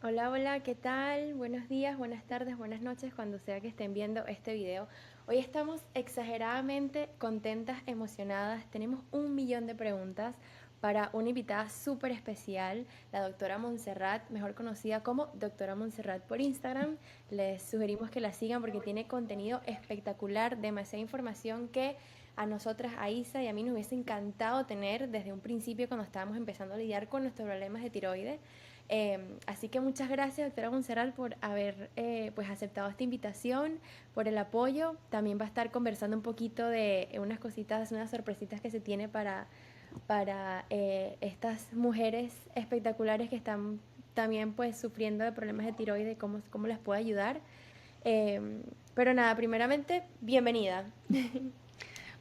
Hola, hola, ¿qué tal? Buenos días, buenas tardes, buenas noches, cuando sea que estén viendo este video. Hoy estamos exageradamente contentas, emocionadas. Tenemos un millón de preguntas para una invitada súper especial, la doctora Montserrat, mejor conocida como doctora Montserrat por Instagram. Les sugerimos que la sigan porque tiene contenido espectacular, demasiada información que a nosotras, a Isa y a mí nos hubiese encantado tener desde un principio cuando estábamos empezando a lidiar con nuestros problemas de tiroides. Así que muchas gracias, doctora Montserrat, por haber pues aceptado esta invitación, por el apoyo. También va a estar conversando un poquito de unas cositas, unas sorpresitas que se tiene para estas mujeres espectaculares que están también pues sufriendo de problemas de tiroides, cómo las puede ayudar. Pero nada, primeramente, bienvenida.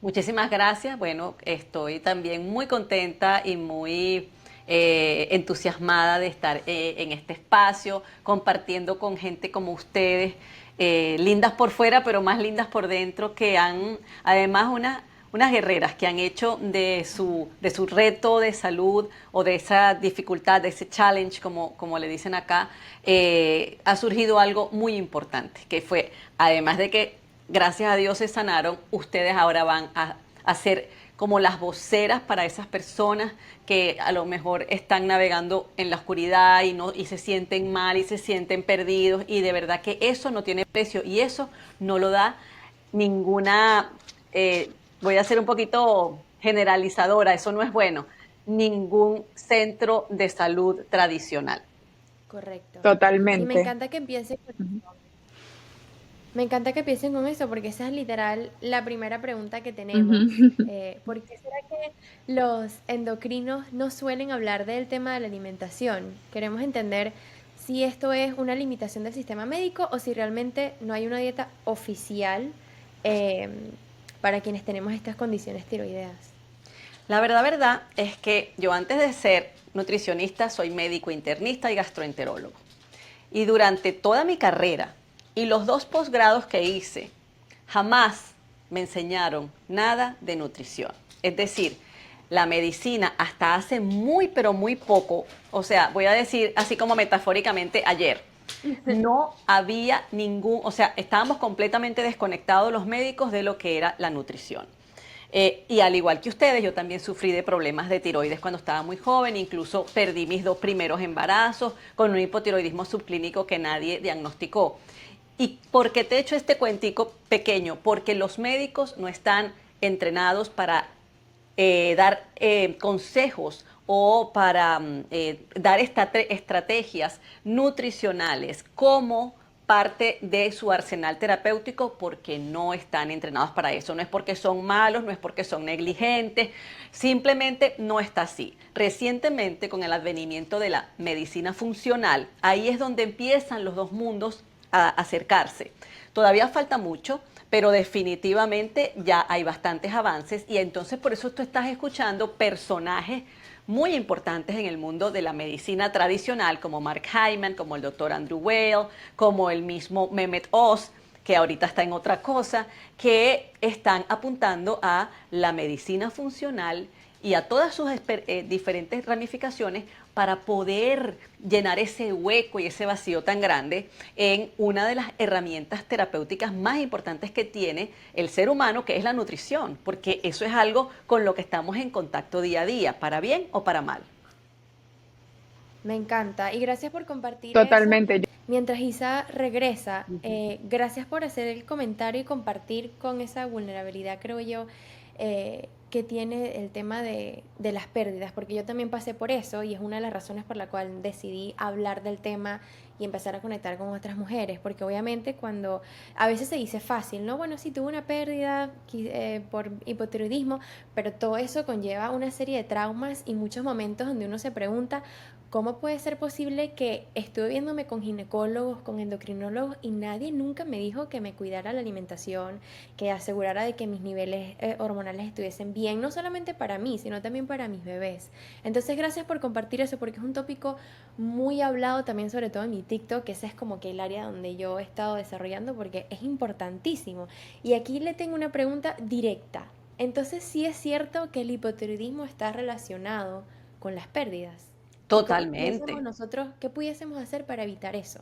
Muchísimas gracias. Bueno, estoy también muy contenta y muy entusiasmada de estar en este espacio, compartiendo con gente como ustedes, lindas por fuera, pero más lindas por dentro, que han, además, unas guerreras que han hecho de su reto de salud o de esa dificultad, de ese challenge, como le dicen acá, ha surgido algo muy importante, que fue, además de que gracias a Dios se sanaron, ustedes ahora van a ser como las voceras para esas personas que a lo mejor están navegando en la oscuridad y se sienten mal y se sienten perdidos, y de verdad que eso no tiene precio y eso no lo da ninguna, voy a ser un poquito generalizadora, eso no es bueno, ningún centro de salud tradicional. Correcto. Sí, me Totalmente. encanta que empiece con Ujú. eso. Me encanta que empiecen con eso, porque esa es literal la primera pregunta que tenemos. Ujú. ¿Por qué será que los endocrinos no suelen hablar del tema de la alimentación? Queremos entender si esto es una limitación del sistema médico o si realmente no hay una dieta oficial eh, para quienes tenemos estas condiciones tiroideas. La verdad es que yo antes de ser nutricionista soy médico internista y gastroenterólogo. Y durante toda mi carrera y los dos posgrados que hice, jamás me enseñaron nada de nutrición. Es decir, la medicina hasta hace muy, pero muy poco, o sea, voy a decir así como metafóricamente ayer, no había ningún, o sea, estábamos completamente desconectados los médicos de lo que era la nutrición. Y al igual que ustedes, yo también sufrí de problemas de tiroides cuando estaba muy joven, incluso perdí mis dos primeros embarazos con un hipotiroidismo subclínico que nadie diagnosticó. ¿Y por qué te he hecho este cuentico pequeño? Porque los médicos no están entrenados para dar consejos o para dar estrategias nutricionales como parte de su arsenal terapéutico, porque no están entrenados para eso. No es porque son malos, no es porque son negligentes, simplemente no está así. Recientemente, con el advenimiento de la medicina funcional, ahí es donde empiezan los dos mundos a acercarse. Todavía falta mucho, pero definitivamente ya hay bastantes avances, y entonces por eso tú estás escuchando personajes muy importantes en el mundo de la medicina tradicional, como Mark Hyman, como el doctor Andrew Weil, como el mismo Mehmet Oz, que ahorita está en otra cosa, que están apuntando a la medicina funcional y a todas sus diferentes ramificaciones para poder llenar ese hueco y ese vacío tan grande en una de las herramientas terapéuticas más importantes que tiene el ser humano, que es la nutrición, porque eso es algo con lo que estamos en contacto día a día, para bien o para mal. Me encanta y gracias por compartir eso. Totalmente. Mientras Isa regresa, Ujú. gracias por hacer el comentario y compartir con esa vulnerabilidad, creo yo, que tiene el tema de las pérdidas, porque yo también pasé por eso y es una de las razones por la cual decidí hablar del tema y empezar a conectar con otras mujeres, porque obviamente cuando a veces se dice fácil, ¿no? Bueno, sí, tuve una pérdida por hipotiroidismo, pero todo eso conlleva una serie de traumas y muchos momentos donde uno se pregunta, ¿cómo puede ser posible que estuve viéndome con ginecólogos, con endocrinólogos y nadie nunca me dijo que me cuidara la alimentación, que asegurara de que mis niveles hormonales estuviesen bien, no solamente para mí, sino también para mis bebés? Entonces, gracias por compartir eso, porque es un tópico muy hablado también, sobre todo en mi TikTok, que ese es como que el área donde yo he estado desarrollando, porque es importantísimo. Y aquí le tengo una pregunta directa. Entonces, ¿sí es cierto que el hipotiroidismo está relacionado con las pérdidas? ¿Y cómo Totalmente. pudiésemos nosotros, qué pudiésemos hacer para evitar eso?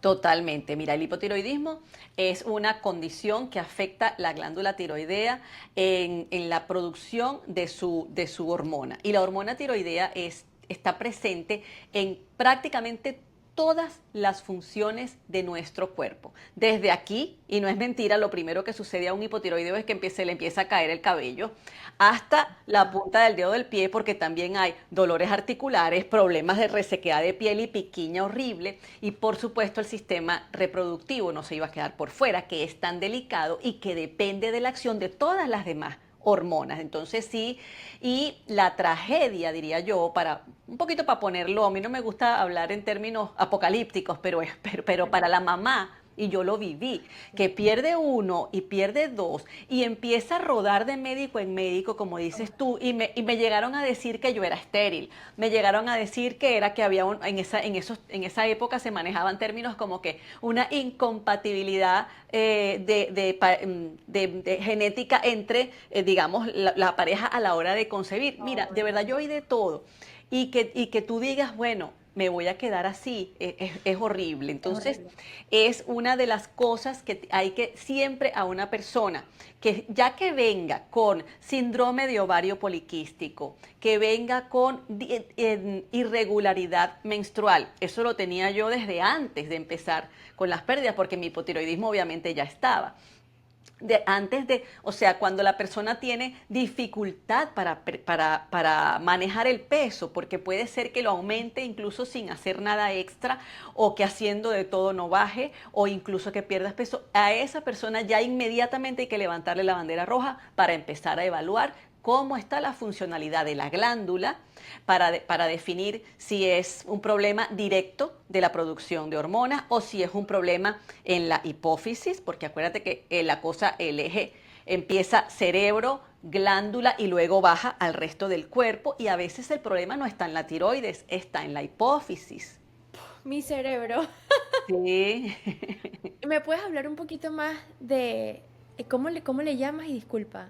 Totalmente. Mira, el hipotiroidismo es una condición que afecta la glándula tiroidea en la producción de su hormona. Y la hormona tiroidea está presente en prácticamente todas las funciones de nuestro cuerpo. Desde aquí, y no es mentira, lo primero que sucede a un hipotiroideo es que se le empieza a caer el cabello, hasta la Ah, punta del dedo del pie, porque también hay dolores articulares, problemas de resequedad de piel y piquiña horrible, y por supuesto el sistema reproductivo no se iba a quedar por fuera, que es tan delicado y que depende de la acción de todas las demás hormonas. Entonces sí, y la tragedia, diría yo, para un poquito para ponerlo, a mí no me gusta hablar en términos apocalípticos, pero para la mamá, y yo lo viví, que pierde uno y pierde dos y empieza a rodar de médico en médico, como dices tú, y me llegaron a decir que yo era estéril, me llegaron a decir que era que había en esa época se manejaban términos como que una incompatibilidad de genética entre, digamos, la pareja a la hora de concebir. Mira, de verdad yo oí de todo y que tú digas, bueno, me voy a quedar así, es horrible. es Entonces, horrible. es una de las cosas que hay que siempre a una persona, que ya que venga con síndrome de ovario poliquístico, que venga con irregularidad menstrual, eso lo tenía yo desde antes de empezar con las pérdidas, porque mi hipotiroidismo obviamente ya estaba o sea, cuando la persona tiene dificultad para manejar el peso, porque puede ser que lo aumente incluso sin hacer nada extra, o que haciendo de todo no baje, o incluso que pierdas peso, a esa persona ya inmediatamente hay que levantarle la bandera roja para empezar a evaluar cómo está la funcionalidad de la glándula para definir si es un problema directo de la producción de hormonas o si es un problema en la hipófisis, porque acuérdate que la cosa, el eje empieza cerebro, glándula y luego baja al resto del cuerpo, y a veces el problema no está en la tiroides, está en la hipófisis. Mi cerebro. Sí. ¿Me puedes hablar un poquito más de cómo le llamas y disculpa?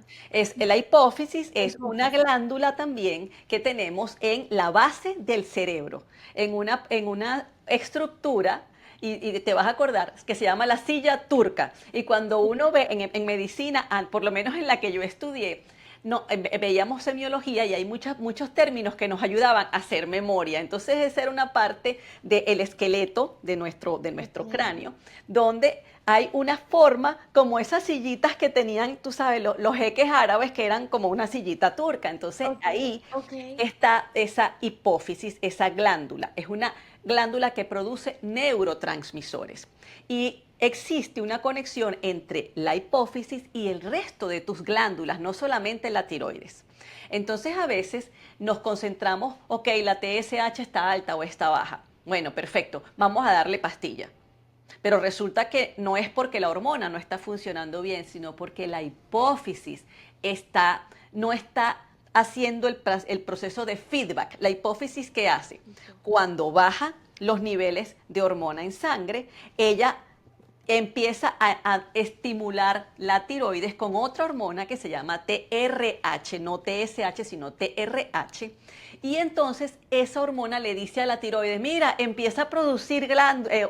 La hipófisis La es una hipófisis. glándula también que tenemos en la base del cerebro, en una estructura, y te vas a acordar, que se llama la silla turca. Y cuando uno ve en medicina, por lo menos en la que yo estudié, no, veíamos semiología y hay muchos términos que nos ayudaban a hacer memoria. Entonces esa era una parte del esqueleto de nuestro Ok. cráneo, donde hay una forma como esas sillitas que tenían, tú sabes, los jeques árabes, que eran como una sillita turca. Entonces Ok, ahí ok. está esa hipófisis, esa glándula. Es una glándula que produce neurotransmisores. Y existe una conexión entre la hipófisis y el resto de tus glándulas, no solamente la tiroides. Entonces a veces nos concentramos, ok, la TSH está alta o está baja. Bueno, perfecto, vamos a darle pastilla. Pero resulta que no es porque la hormona no está funcionando bien, sino porque la hipófisis no está haciendo el proceso de feedback. La hipófisis, ¿qué hace? Cuando baja los niveles de hormona en sangre, ella empieza a estimular la tiroides con otra hormona que se llama TRH, no TSH, sino TRH. Y entonces esa hormona le dice a la tiroides, mira, empieza a producir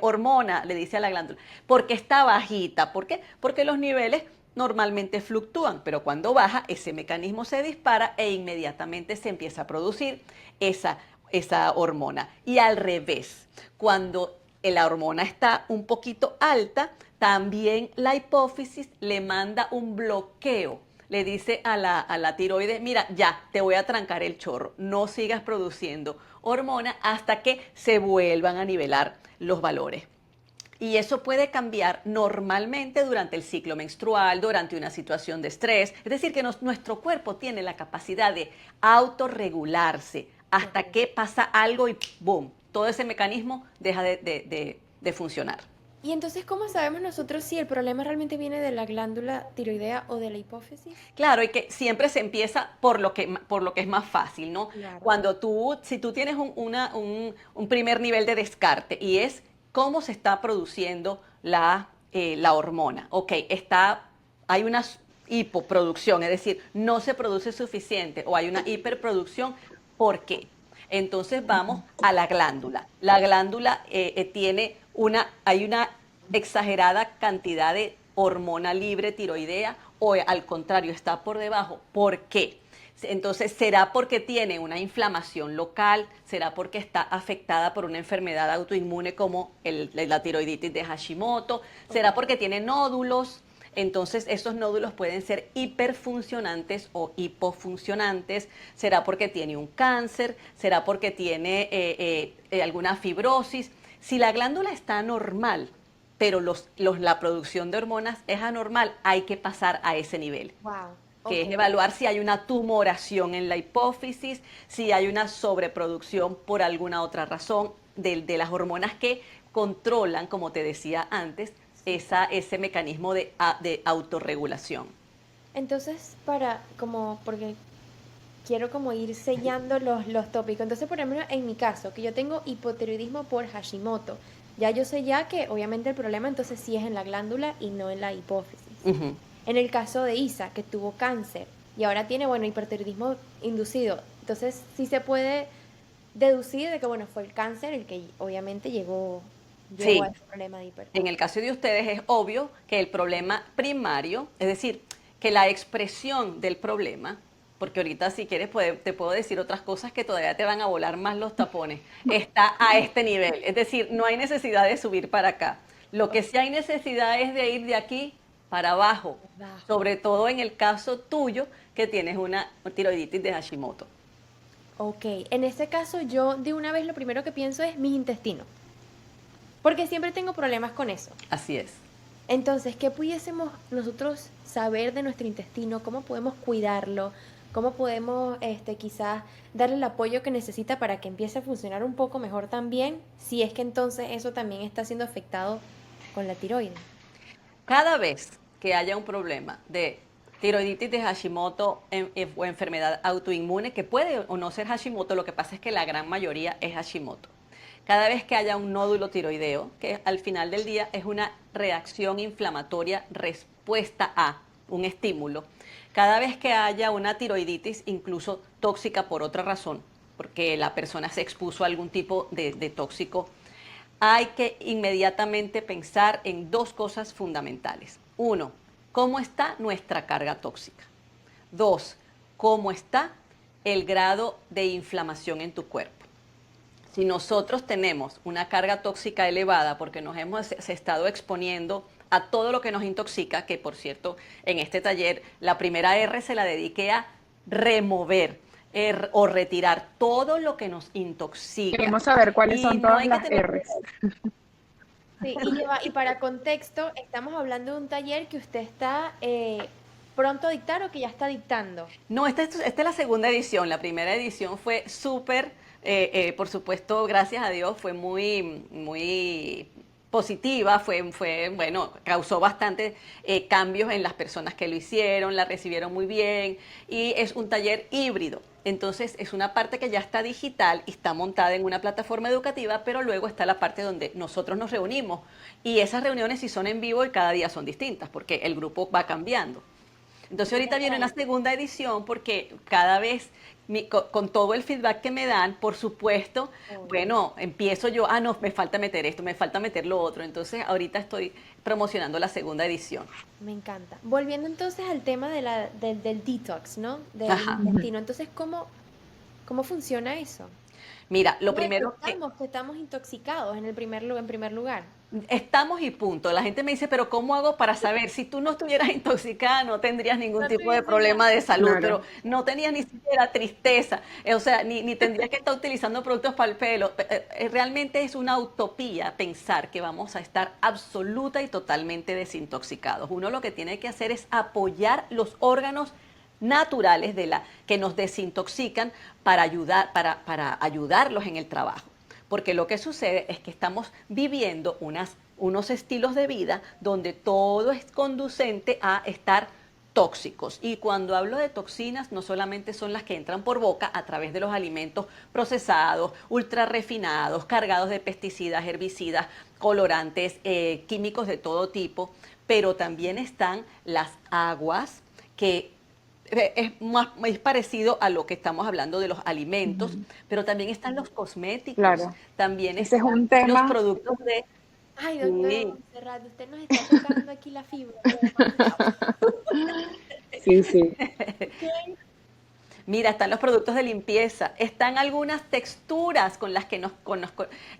hormona, le dice a la glándula, porque está bajita. ¿Por qué? Porque los niveles normalmente fluctúan, pero cuando baja, ese mecanismo se dispara e inmediatamente se empieza a producir esa hormona. Y al revés, cuando la hormona está un poquito alta, también la hipófisis le manda un bloqueo. Le dice a la tiroides, mira, ya, te voy a trancar el chorro, no sigas produciendo hormona hasta que se vuelvan a nivelar los valores. Y eso puede cambiar normalmente durante el ciclo menstrual, durante una situación de estrés. Es decir, que nuestro cuerpo tiene la capacidad de autorregularse hasta Ok. que pasa algo y ¡boom! Todo ese mecanismo deja de funcionar. Y entonces, ¿cómo sabemos nosotros si el problema realmente viene de la glándula tiroidea o de la hipófisis? Claro, y que siempre se empieza por lo que es más fácil, ¿no? Claro. Si tú tienes un primer nivel de descarte y es cómo se está produciendo la hormona. Ok, hay una hipoproducción, es decir, no se produce suficiente o hay una hiperproducción. ¿Por qué? Entonces vamos a la glándula. La glándula hay una exagerada cantidad de hormona libre tiroidea o al contrario, está por debajo. ¿Por qué? Entonces, ¿será porque tiene una inflamación local? ¿Será porque está afectada por una enfermedad autoinmune como la tiroiditis de Hashimoto? ¿Será porque tiene nódulos? Entonces, esos nódulos pueden ser hiperfuncionantes o hipofuncionantes. ¿Será porque tiene un cáncer? ¿Será porque tiene alguna fibrosis? Si la glándula está normal, pero la producción de hormonas es anormal, hay que pasar a ese nivel, Wow, que ok. es evaluar si hay una tumoración en la hipófisis, si hay una sobreproducción por alguna otra razón de las hormonas que controlan, como te decía antes, ese mecanismo de autorregulación. Entonces, porque quiero como ir sellando los tópicos. Entonces, por ejemplo, en mi caso, que yo tengo hipotiroidismo por Hashimoto, ya yo sé ya que obviamente el problema entonces sí es en la glándula y no en la hipófisis. Ujú. En el caso de Isa, que tuvo cáncer y ahora tiene, bueno, hipertiroidismo inducido, entonces sí se puede deducir de que, bueno, fue el cáncer el que obviamente llevó a Sí, ese problema de hiper. en el caso de ustedes es obvio que el problema primario, es decir, que la expresión del problema, porque ahorita si quieres te puedo decir otras cosas que todavía te van a volar más los tapones, está a este nivel. Es decir, no hay necesidad de subir para acá. Lo que sí hay necesidad es de ir de aquí para abajo, Abajo. sobre todo en el caso tuyo que tienes una tiroiditis de Hashimoto. Ok, en este caso yo de una vez lo primero que pienso es mis intestinos, porque siempre tengo problemas con eso. Así es. Entonces, ¿qué pudiésemos nosotros saber de nuestro intestino? ¿Cómo podemos cuidarlo? ¿Cómo podemos quizás darle el apoyo que necesita para que empiece a funcionar un poco mejor también? Si es que entonces eso también está siendo afectado con la tiroides. Cada vez que haya un problema de tiroiditis de Hashimoto o enfermedad autoinmune, que puede o no ser Hashimoto, lo que pasa es que la gran mayoría es Hashimoto. Cada vez que haya un nódulo tiroideo, que al final del día es una reacción inflamatoria respuesta a un estímulo, cada vez que haya una tiroiditis, incluso tóxica por otra razón, porque la persona se expuso a algún tipo de tóxico, hay que inmediatamente pensar en dos cosas fundamentales. Uno, ¿cómo está nuestra carga tóxica? Dos, ¿cómo está el grado de inflamación en tu cuerpo? Si nosotros tenemos una carga tóxica elevada porque nos hemos estado exponiendo a todo lo que nos intoxica, que por cierto, en este taller la primera R se la dediqué a remover o retirar todo lo que nos intoxica. Queremos saber cuáles Y son no todas hay que las tener R's. Sí, y para contexto, estamos hablando de un taller que usted está pronto a dictar o que ya está dictando. No, esta es la segunda edición. La primera edición fue súper, por supuesto, gracias a Dios, fue muy positiva, bueno, causó bastantes cambios en las personas que lo hicieron, la recibieron muy bien y es un taller híbrido. Entonces es una parte que ya está digital y está montada en una plataforma educativa, pero luego está la parte donde nosotros nos reunimos y esas reuniones sí son en vivo y cada día son distintas porque el grupo va cambiando. Entonces ahorita viene una segunda edición porque cada vez con todo el feedback que me dan, por supuesto, Obvio. bueno, empiezo yo, no, me falta meter esto, me falta meter lo otro. Entonces ahorita estoy promocionando la segunda edición. Me encanta. Volviendo entonces al tema del detox, ¿no? Del Ajá. intestino. Entonces, ¿cómo funciona eso? Mira, lo ¿Cómo primero que detectamos que estamos intoxicados en primer lugar? estamos y punto. La gente me dice, pero ¿cómo hago para saber? Si tú no estuvieras intoxicada, no tendrías ningún No tipo de tuviese nada. problema de salud, Claro. pero no tenías ni siquiera tristeza, o sea, ni tendrías que estar utilizando productos para el pelo. Realmente es una utopía pensar que vamos a estar absoluta y totalmente desintoxicados. Uno lo que tiene que hacer es apoyar los órganos naturales que nos desintoxican para ayudarlos en el trabajo. Porque lo que sucede es que estamos viviendo unos estilos de vida donde todo es conducente a estar tóxicos. Y cuando hablo de toxinas, no solamente son las que entran por boca a través de los alimentos procesados, ultra refinados, cargados de pesticidas, herbicidas, colorantes, químicos de todo tipo, pero también están las aguas que es parecido a lo que estamos hablando de los alimentos, Ujú. pero también están los cosméticos, Claro, también ese es están un los tema. productos de... Ay, doctora Sí, Montserrat, usted nos está tocando aquí la fibra por demasiado. Sí, sí, Ok. mira, están los productos de limpieza, están algunas texturas con las que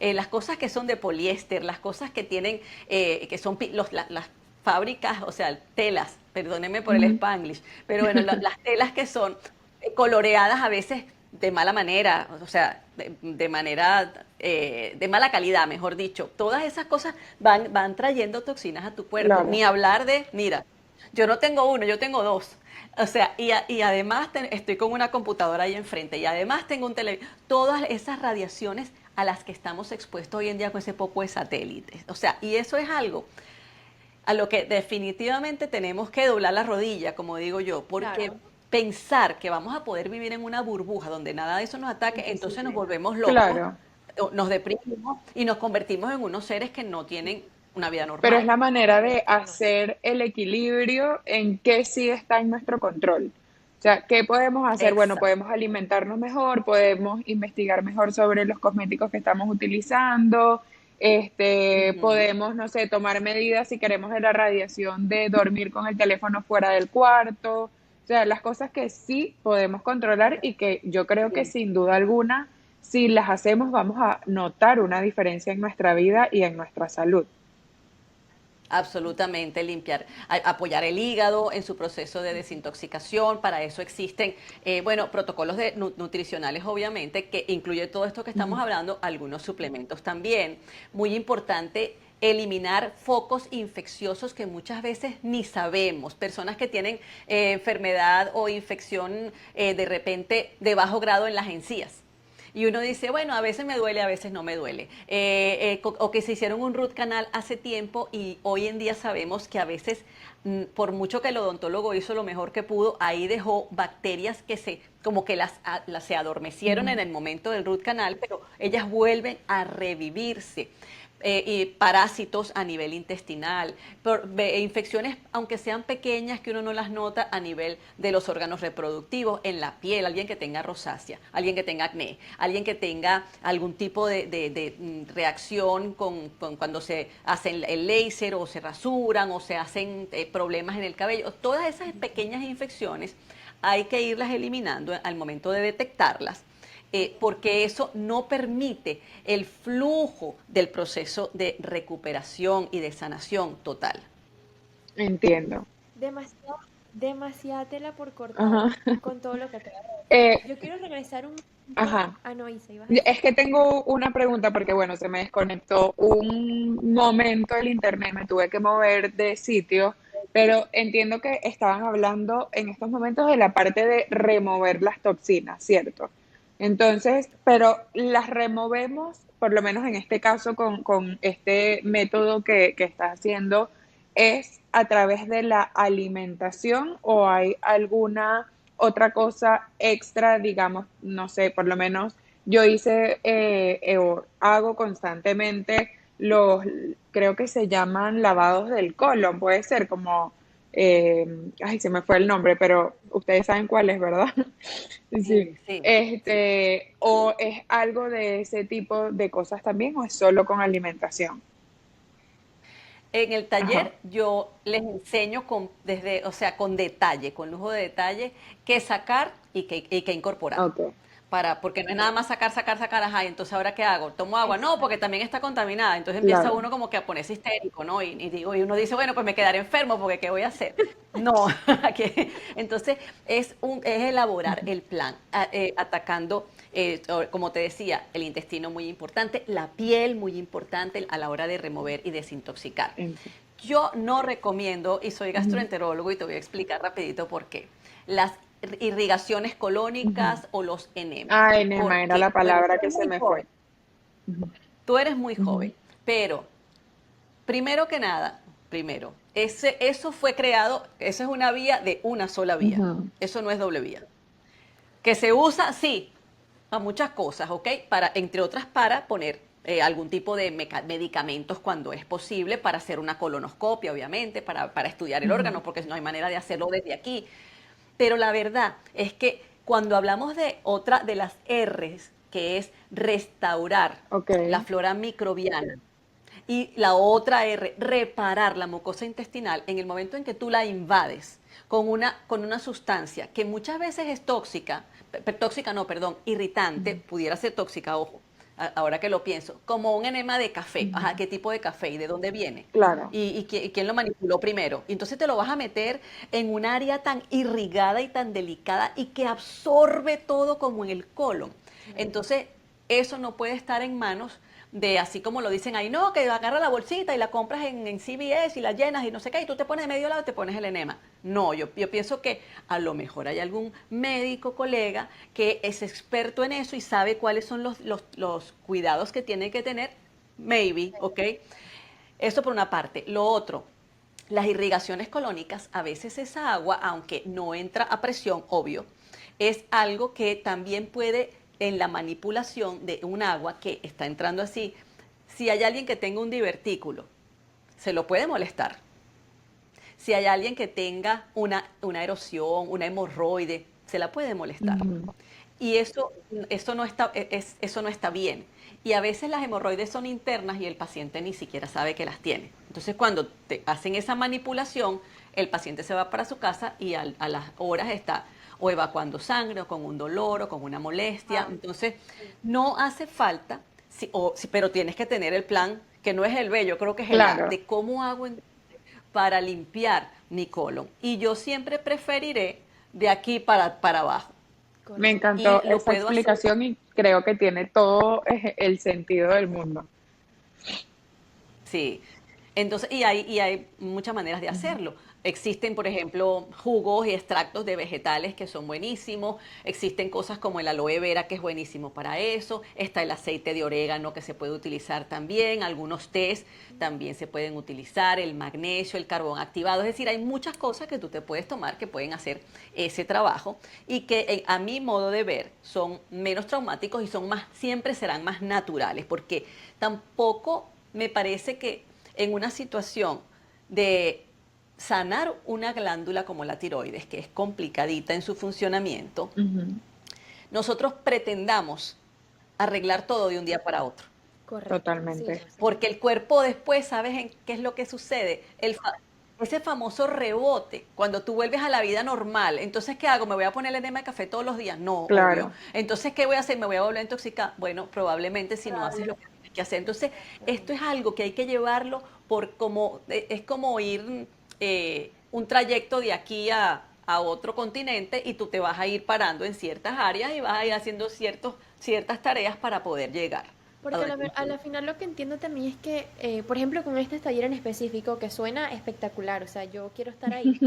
las cosas que son de poliéster, las cosas que tienen, que son las fábricas, o sea, telas, perdónenme por el ujú, Spanglish, pero bueno, las telas que son coloreadas a veces de mala manera, o sea, de manera, de mala calidad, mejor dicho. Todas esas cosas van trayendo toxinas a tu cuerpo. claro. Ni hablar de, mira, yo no tengo uno, yo tengo dos. O sea, y además estoy con una computadora ahí enfrente y además tengo un televisor. Todas esas radiaciones a las que estamos expuestos hoy en día con ese poco de satélites. O sea, y eso es algo a lo que definitivamente tenemos que doblar la rodilla, como digo yo, porque Claro, pensar que vamos a poder vivir en una burbuja donde nada de eso nos ataque, entonces nos imposible. volvemos locos, Claro, nos deprimimos y nos convertimos en unos seres que no tienen una vida pero es normal. la manera de Correcto, no. hacer el equilibrio en qué sí está en nuestro control. O sea, ¿qué podemos hacer? Bueno, Exacto. podemos alimentarnos mejor, podemos investigar mejor sobre los cosméticos que estamos utilizando, Ujú. podemos, no sé, tomar medidas si queremos de la radiación de dormir con el teléfono fuera del cuarto. O sea, las cosas que sí podemos controlar y que yo creo que Sí. sin duda alguna, si las hacemos, vamos a notar una diferencia en nuestra vida y en nuestra salud. Absolutamente, limpiar, apoyar el hígado en su proceso de desintoxicación. Para eso existen, bueno, protocolos nutricionales, obviamente, que incluye todo esto que estamos hablando, algunos suplementos también. Muy importante eliminar focos infecciosos que muchas veces ni sabemos. Personas que tienen enfermedad o infección de repente de bajo grado en las encías. Y uno dice, bueno, a veces me duele, a veces no me duele. O que se hicieron un root canal hace tiempo y hoy en día sabemos que a veces, por mucho que el odontólogo hizo lo mejor que pudo, ahí dejó bacterias que como que se adormecieron en Ujú. el momento del root canal, pero ellas vuelven a revivirse. Y parásitos a nivel intestinal, infecciones, aunque sean pequeñas, que uno no las nota a nivel de los órganos reproductivos, en la piel, alguien que tenga rosácea, alguien que tenga acné, alguien que tenga algún tipo de reacción cuando se hacen el láser o se rasuran o se hacen problemas en el cabello. Todas esas pequeñas infecciones hay que irlas eliminando al momento de detectarlas, porque eso no permite el flujo del proceso de recuperación y de sanación total. Entiendo. Demasiada, demasiada tela por cortar Ajá. con todo lo que acabas de decir. Eh, Yo quiero regresar un momento. ajá. Ah, no, Isa, ibas a Es decir. que tengo una pregunta porque, bueno, se me desconectó un momento el internet, me tuve que mover de sitio, pero entiendo que estaban hablando en estos momentos de la parte de remover las toxinas, ¿cierto? Entonces, pero las removemos, por lo menos en este caso con este método que estás haciendo, ¿es a través de la alimentación o hay alguna otra cosa extra, digamos, no sé, por lo menos yo hice o hago constantemente los, creo que se llaman lavados del colon, puede ser como, eh, ay, se me fue el nombre, pero ustedes saben cuál es, ¿verdad? Sí, Sí, sí, sí. o es algo de ese tipo de cosas también, o es solo con alimentación. En el Ajá, taller yo les enseño o sea, con detalle, con lujo de detalle, qué sacar y qué incorporar. ok, Porque no es nada más sacar, sacar, sacar, ajá, y entonces ahora qué hago, tomo agua, no, porque Exacto. también está contaminada, entonces empieza claro. uno como que a ponerse histérico, ¿no? Y uno dice, bueno, pues me quedaré enfermo, porque ¿qué voy a hacer? No, entonces es elaborar Ujú, el plan, atacando, como te decía, el intestino muy importante, la piel muy importante a la hora de remover y desintoxicar. enti- Yo no recomiendo, y soy ujú. gastroenterólogo y te voy a explicar rapidito por qué, las irrigaciones Ujú. colónicas o los enemas. Ah, enema era la Porque, bueno, palabra que se me fue. Ujú, tú eres muy ujú, joven, pero primero que nada, eso fue creado, eso es una vía de una sola vía, ujú. eso no es doble vía. Que se usa, sí, a muchas cosas, ¿ok? Entre otras, para poner algún tipo de medicamentos cuando es posible, para hacer una colonoscopia, obviamente, para estudiar el Ujú, órgano, porque no hay manera de hacerlo desde aquí. Pero la verdad es que cuando hablamos de otra de las R's, que es restaurar Ok, la flora microbiana, y la otra R, reparar la mucosa intestinal en el momento en que tú la invades con una sustancia que muchas veces es tóxica, tóxica no, perdón, irritante, pudiera ser tóxica, ojo, ahora que lo pienso, como un enema de café. Ajá, ¿qué tipo de café y de dónde viene? claro, Y quién lo manipuló primero. Y entonces te lo vas a meter en un área tan irrigada y tan delicada y que absorbe todo como en el colon. Entonces, eso no puede estar en manos de, así como lo dicen ahí, no, que agarra la bolsita y la compras en CVS y la llenas y no sé qué, y tú te pones de medio lado y te pones el enema. No, yo pienso que a lo mejor hay algún médico, colega, que es experto en eso y sabe cuáles son los cuidados que tiene que tener, maybe, ¿ok? Eso por una parte. Lo otro, las irrigaciones colónicas, a veces esa agua, aunque no entra a presión, obvio, es algo que también puede, en la manipulación de un agua que está entrando así, si hay alguien que tenga un divertículo, se lo puede molestar. Si hay alguien que tenga una erosión, una hemorroide, se la puede molestar. ujú, Y eso no está, eso no está bien. Y a veces las hemorroides son internas y el paciente ni siquiera sabe que las tiene. Entonces, cuando te hacen esa manipulación, el paciente se va para su casa y a las horas está o evacuando sangre o con un dolor o con una molestia. Entonces, no hace falta, pero tienes que tener el plan, que no es el B, yo creo que es el A, claro. de cómo hago para limpiar mi colon. Y yo siempre preferiré de aquí para abajo. Me Correcto. Y encantó lo esa puedo hacer, explicación y creo que tiene todo el sentido del mundo. sí. Entonces, y hay muchas maneras de Ujú. hacerlo. Existen, por ejemplo, jugos y extractos de vegetales que son buenísimos. Existen cosas como el aloe vera que es buenísimo para eso. Está el aceite de orégano que se puede utilizar también. Algunos tés también se pueden utilizar. El magnesio, el carbón activado. Es decir, hay muchas cosas que tú te puedes tomar que pueden hacer ese trabajo y que a mi modo de ver son menos traumáticos y son más, siempre serán más naturales porque tampoco me parece que en una situación de sanar una glándula como la tiroides, que es complicadita en su funcionamiento, Ujú, nosotros pretendamos arreglar todo de un día para otro. Correcto. Sí, totalmente. no, sí. Porque el cuerpo después, ¿sabes en qué es lo que sucede? Ese famoso rebote, cuando tú vuelves a la vida normal, entonces, ¿qué hago? ¿Me voy a poner el enema de café todos los días? No, obvio. Claro. Entonces, ¿qué voy a hacer? ¿Me voy a volver a intoxicar? Bueno, probablemente si no haces lo que tienes que hacer. Entonces, esto es algo que hay que llevarlo por como, es como ir un trayecto de aquí a otro continente y tú te vas a ir parando en ciertas áreas y vas a ir haciendo ciertas tareas para poder llegar a Porque donde tienes a que la ir. final lo que entiendo también es que, por ejemplo, con este taller en específico, que suena espectacular, o sea, yo quiero estar ahí.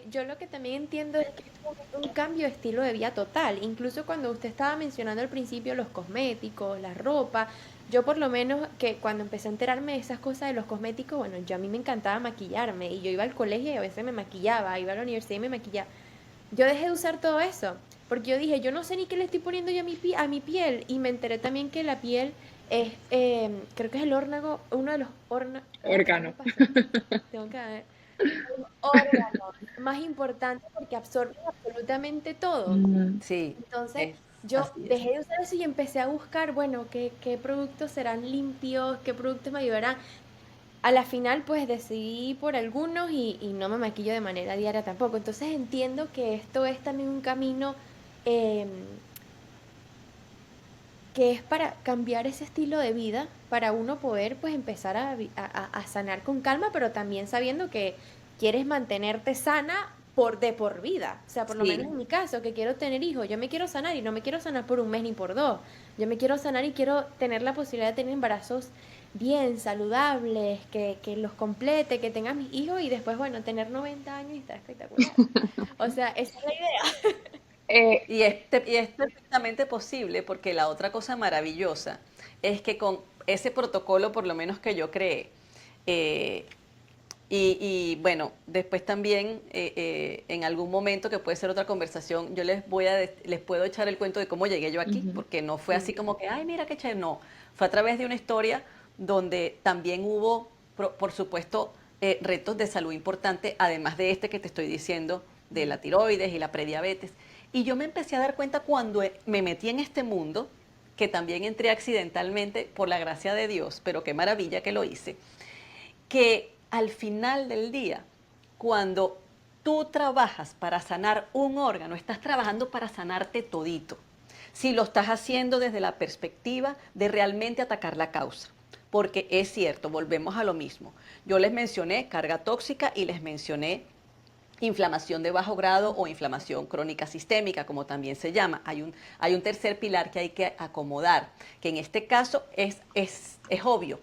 Yo lo que también entiendo es que es un cambio de estilo de vida total. Incluso cuando usted estaba mencionando al principio los cosméticos, la ropa, yo por lo menos que cuando empecé a enterarme de esas cosas de los cosméticos, bueno, yo a mí me encantaba maquillarme y yo iba al colegio y a veces me maquillaba, iba a la universidad y me maquillaba. Yo dejé de usar todo eso, porque yo dije, yo no sé ni qué le estoy poniendo yo a mi piel, y me enteré también que la piel es, creo que es el órgano, uno de los órganos, ¿qué me Organo. pasa? Tengo que ver, el órgano más importante porque absorbe absolutamente todo. Ujú. Sí, Entonces, es, yo así es. dejé de usar eso y empecé a buscar, bueno, qué productos serán limpios, qué productos me ayudarán. A la final, pues decidí por algunos y no me maquillo de manera diaria tampoco. Entonces entiendo que esto es también un camino em, que es para cambiar ese estilo de vida, para uno poder pues empezar a sanar con calma, pero también sabiendo que quieres mantenerte sana de por vida. O sea, por lo menos Sí, en mi caso, que quiero tener hijos, yo me quiero sanar y no me quiero sanar por un mes ni por dos. Yo me quiero sanar y quiero tener la posibilidad de tener embarazos bien, saludables, que los complete, que tenga mis hijos y después, bueno, tener 90 años y estar espectacular. O sea, esa es la idea. Eh, y es perfectamente posible porque la otra cosa maravillosa es que con ese protocolo, por lo menos que yo creé, eh, bueno, después también en algún momento que puede ser otra conversación, yo les puedo echar el cuento de cómo llegué yo aquí, ujú, porque no fue así Sí, como que, ay, mira qué chévere, no, fue a través de una historia donde también hubo, por supuesto, retos de salud importantes, además de este que te estoy diciendo, de la tiroides y la prediabetes. Y yo me empecé a dar cuenta cuando me metí en este mundo, que también entré accidentalmente por la gracia de Dios, pero qué maravilla que lo hice, que al final del día, cuando tú trabajas para sanar un órgano, estás trabajando para sanarte todito. Si lo estás haciendo desde la perspectiva de realmente atacar la causa. Porque es cierto, volvemos a lo mismo. Yo les mencioné carga tóxica y les mencioné inflamación de bajo grado o inflamación crónica sistémica, como también se llama. Hay un tercer pilar que hay que acomodar, que en este caso es obvio,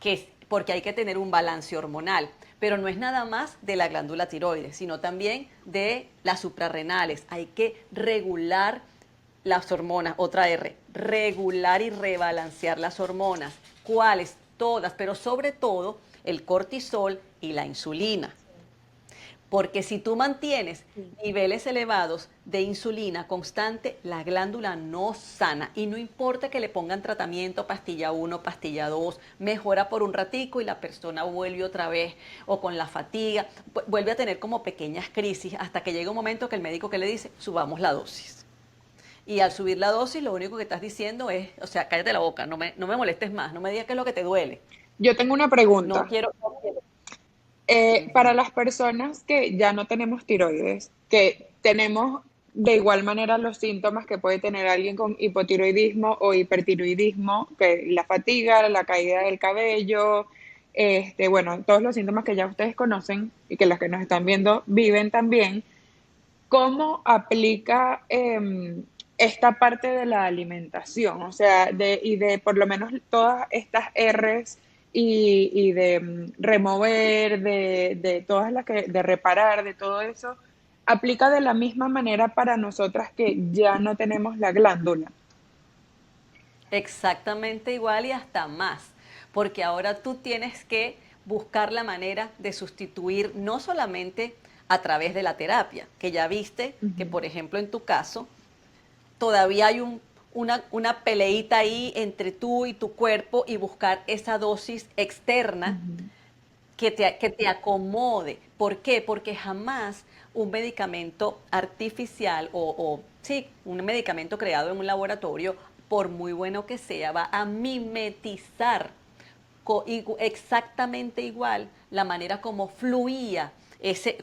que es porque hay que tener un balance hormonal, pero no es nada más de la glándula tiroides, sino también de las suprarrenales. Hay que regular las hormonas, otra R, regular y rebalancear las hormonas. ¿Cuáles? Todas, pero sobre todo el cortisol y la insulina. Porque si tú mantienes Sí. niveles elevados de insulina constante, la glándula no sana. Y no importa que le pongan tratamiento, pastilla 1, pastilla 2, mejora por un ratico y la persona vuelve otra vez, o con la fatiga, vuelve a tener como pequeñas crisis hasta que llega un momento que el médico que le dice, subamos la dosis. Y al subir la dosis, lo único que estás diciendo es, o sea, cállate la boca, no me molestes más, no me digas qué es lo que te duele. Yo tengo una No pregunta. quiero, no quiero. Para Ujú. las personas que ya no tenemos tiroides, que tenemos de igual manera los síntomas que puede tener alguien con hipotiroidismo o hipertiroidismo, que la fatiga, la caída del cabello, bueno, todos los síntomas que ya ustedes conocen y que los que nos están viendo viven también, ¿cómo aplica esta parte de la alimentación? O sea, y de por lo menos todas estas Rs y de remover, de todas las que, de reparar, de todo eso, aplica de la misma manera para nosotras que ya no tenemos la glándula. Exactamente igual y hasta más, porque ahora tú tienes que buscar la manera de sustituir no solamente a través de la terapia, que ya viste que, Ujú, por ejemplo, en tu caso, todavía hay una peleita ahí entre tú y tu cuerpo y buscar esa dosis externa ujú, que te acomode. ¿Por qué? Porque jamás un medicamento artificial sí, un medicamento creado en un laboratorio, por muy bueno que sea, va a mimetizar exactamente igual la manera como fluía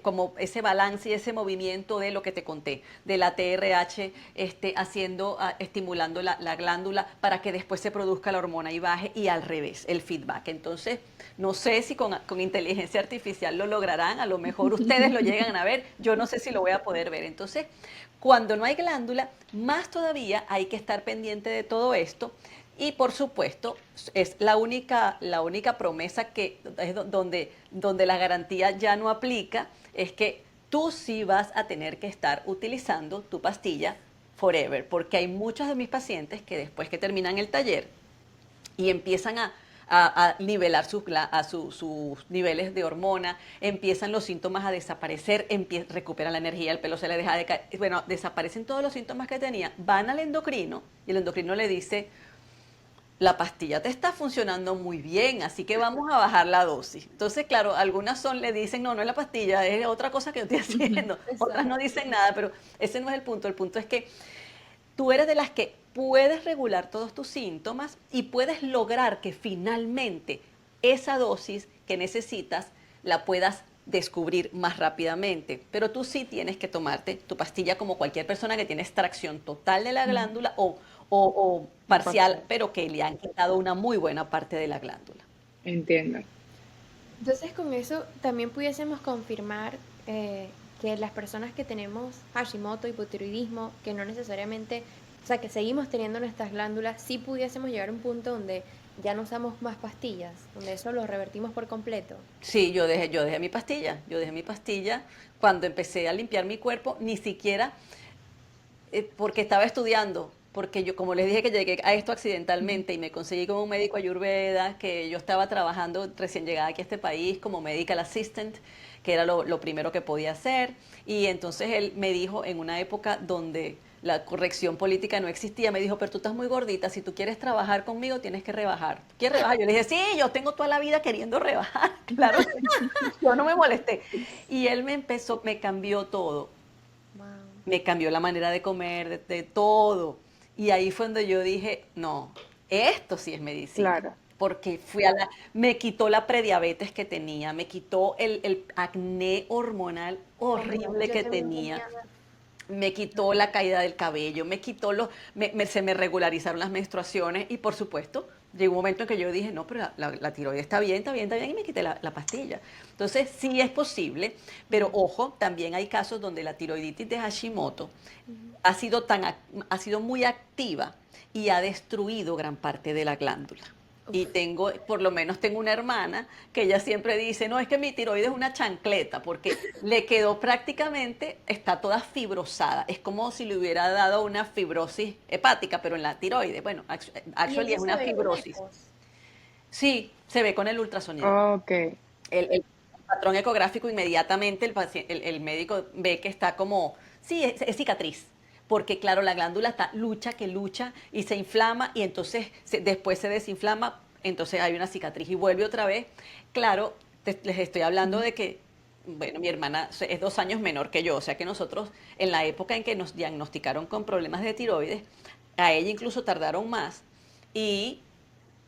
como ese balance y ese movimiento de lo que te conté, de la TRH estimulando la glándula para que después se produzca la hormona y baje y al revés, el feedback. Entonces, no sé si con inteligencia artificial lo lograrán, a lo mejor ustedes lo llegan a ver, yo no sé si lo voy a poder ver. Entonces, cuando no hay glándula, más todavía hay que estar pendiente de todo esto y por supuesto, es la única promesa que es donde la garantía ya no aplica, es que tú sí vas a tener que estar utilizando tu pastilla forever, porque hay muchos de mis pacientes que después que terminan el taller y empiezan a nivelar sus niveles de hormona, empiezan los síntomas a desaparecer, recuperan la energía, el pelo se le deja de caer, bueno, desaparecen todos los síntomas que tenía, van al endocrino y el endocrino le dice, la pastilla te está funcionando muy bien, así que vamos a bajar la dosis. Entonces, claro, algunas le dicen, no, no es la pastilla, es otra cosa que yo estoy ujú. haciendo. Otras no Exacto. dicen nada, pero ese no es el punto. El punto es que tú eres de las que puedes regular todos tus síntomas y puedes lograr que finalmente esa dosis que necesitas la puedas descubrir más rápidamente. Pero tú sí tienes que tomarte tu pastilla como cualquier persona que tiene extracción total de la Ujú. glándula o parcial, Parcial. pero que le han quitado una muy buena parte de la glándula. Entiendo. Entonces con eso también pudiésemos confirmar que las personas que tenemos Hashimoto, hipotiroidismo, que no necesariamente, o sea, que seguimos teniendo nuestras glándulas, sí pudiésemos llegar a un punto donde ya no usamos más pastillas, donde eso lo revertimos por completo. Sí, yo dejé mi pastilla cuando empecé a limpiar mi cuerpo, ni siquiera porque estaba estudiando, porque yo, como les dije que llegué a esto Ujú. accidentalmente y me conseguí con un médico ayurveda, que yo estaba trabajando recién llegada aquí a este país como medical assistant, que era lo primero que podía hacer, y entonces él me dijo en una época donde la corrección política no existía, me dijo, pero tú estás muy gordita, si tú quieres trabajar conmigo tienes que rebajar. ¿Tú quieres rebajar? Yo le dije, sí, yo tengo toda la vida queriendo rebajar, claro, yo no me molesté. Y él me empezó, me cambió todo, Wow. me cambió la manera de comer, de todo. Y ahí fue donde yo dije, no, esto sí es medicina. Claro. Porque me quitó la prediabetes que tenía, me quitó el acné hormonal Oh my God, horrible yo que también tenía, tenía. me quitó la caída del cabello, me quitó se me regularizaron las menstruaciones y por supuesto llegó un momento en que yo dije, no, pero la tiroides está bien, está bien, está bien y me quité la pastilla. Entonces sí es posible, pero ojo, también hay casos donde la tiroiditis de Hashimoto Ujú. ha sido muy activa y ha destruido gran parte de la glándula. Y Uf. por lo menos tengo una hermana que ella siempre dice, no, es que mi tiroides es una chancleta, porque le quedó prácticamente, está toda fibrosada. Es como si le hubiera dado una fibrosis hepática, pero en la tiroides. Bueno, Y actually eso es se una ve con fibrosis. ecos. Sí, se ve con el ultrasonido. Ok. El patrón ecográfico inmediatamente el médico ve que está como, sí, es cicatriz, porque claro, la glándula está lucha que lucha y se inflama y entonces después se desinflama, entonces hay una cicatriz y vuelve otra vez. Claro, les estoy hablando Ujú. de que, bueno, mi hermana es 2 años menor que yo, o sea que nosotros en la época en que nos diagnosticaron con problemas de tiroides, a ella incluso tardaron más y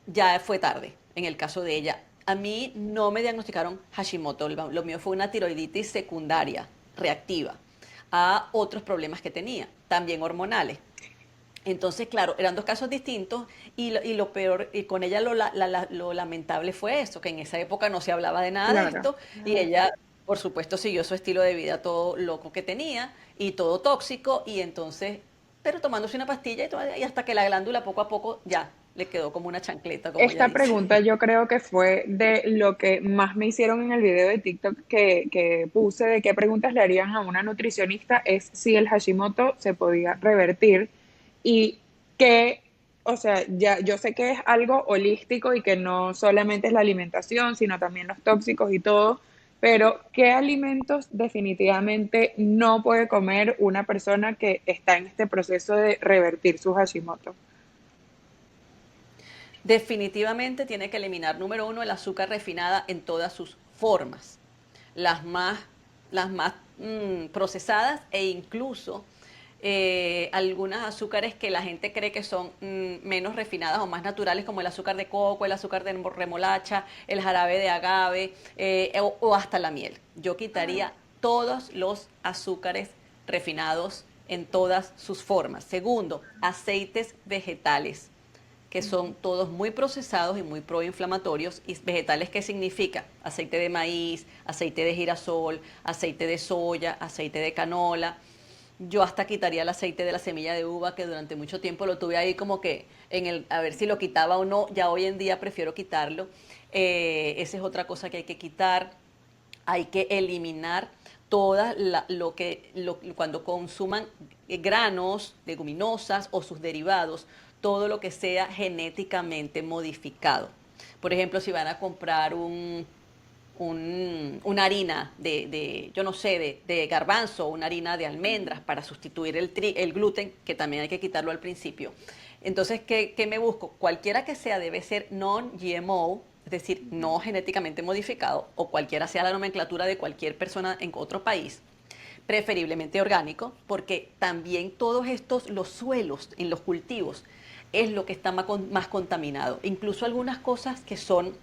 ya fue tarde en el caso de ella. A mí no me diagnosticaron Hashimoto, lo mío fue una tiroiditis secundaria, reactiva, a otros problemas que tenía, también hormonales. Entonces, claro, eran dos casos distintos y lo peor, y con ella lo lamentable fue eso, que en esa época no se hablaba de nada de Claro. esto y ella, por supuesto, siguió su estilo de vida todo loco que tenía y todo tóxico y entonces, pero tomándose una pastilla y hasta que la glándula poco a poco ya le quedó como una chancleta, como ella Esta dice. pregunta yo creo que fue de lo que más me hicieron en el video de TikTok que puse de qué preguntas le harían a una nutricionista es si el Hashimoto se podía revertir y que, o sea, ya yo sé que es algo holístico y que no solamente es la alimentación, sino también los tóxicos y todo, pero ¿qué alimentos definitivamente no puede comer una persona que está en este proceso de revertir su Hashimoto? Definitivamente tiene que eliminar, número uno, el azúcar refinada en todas sus formas, las más, las más procesadas e incluso algunas azúcares que la gente cree que son menos refinadas o más naturales, como el azúcar de coco, el azúcar de remolacha, el jarabe de agave o hasta la miel. Yo Ay, quitaría todos los azúcares refinados en todas sus formas. Segundo, aceites vegetales que son todos muy procesados y muy proinflamatorios. ¿Y vegetales qué significa? Aceite de maíz, aceite de girasol, aceite de soya, aceite de canola. Yo hasta quitaría el aceite de la semilla de uva, que durante mucho tiempo lo tuve ahí como que a ver si lo quitaba o no. Ya hoy en día prefiero quitarlo. Esa es otra cosa que hay que quitar. Hay que eliminar cuando consuman granos, leguminosas o sus derivados, todo lo que sea genéticamente modificado. Por ejemplo, si van a comprar una harina yo no sé, de garbanzo, una harina de almendras para sustituir el gluten, que también hay que quitarlo al principio. Entonces, ¿qué me busco? Cualquiera que sea debe ser non-GMO, es decir, no genéticamente modificado, o cualquiera sea la nomenclatura de cualquier persona en otro país, preferiblemente orgánico, porque también todos estos, los suelos en los cultivos, es lo que está más contaminado. Incluso algunas cosas que son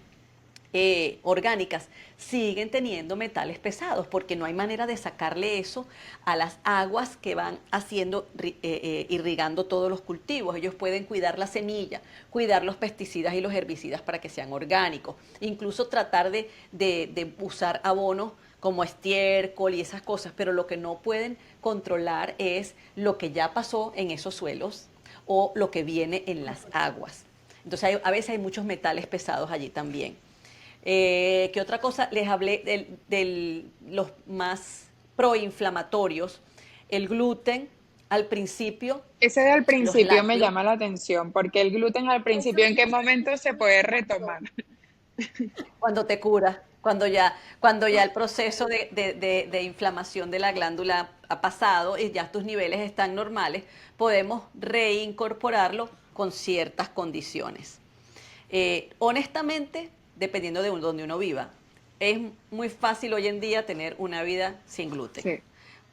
orgánicas siguen teniendo metales pesados porque no hay manera de sacarle eso a las aguas que van haciendo, irrigando todos los cultivos. Ellos pueden cuidar la semilla, cuidar los pesticidas y los herbicidas para que sean orgánicos, incluso tratar de usar abonos como estiércol y esas cosas, pero lo que no pueden controlar es lo que ya pasó en esos suelos o lo que viene en las aguas. Entonces a veces hay muchos metales pesados allí también. ¿Qué otra cosa? Les hablé de los más proinflamatorios. El gluten, al principio, Ese de al los principio me lácteos, llama la atención, porque el gluten al eso principio, ¿en qué justo me momento se puede preguntó. retomar? cuando te cura, cuando ya el proceso de inflamación de la glándula ha pasado y ya tus niveles están normales, podemos reincorporarlo con ciertas condiciones. Honestamente, dependiendo de donde uno viva, es muy fácil hoy en día tener una vida sin gluten, Sí,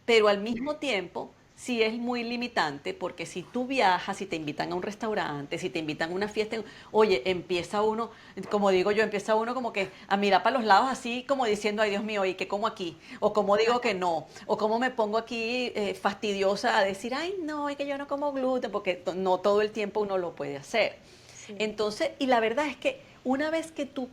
pero al mismo tiempo sí es muy limitante porque si tú viajas, si te invitan a un restaurante, si te invitan a una fiesta, oye, empieza uno, como digo yo, empieza uno como que a mirar para los lados así como diciendo, ay Dios mío, ¿y qué como aquí? O como digo que no, o cómo me pongo aquí fastidiosa a decir, ay no, es que yo no como gluten, porque no todo el tiempo uno lo puede hacer. Sí, Entonces, y la verdad es que una vez que tu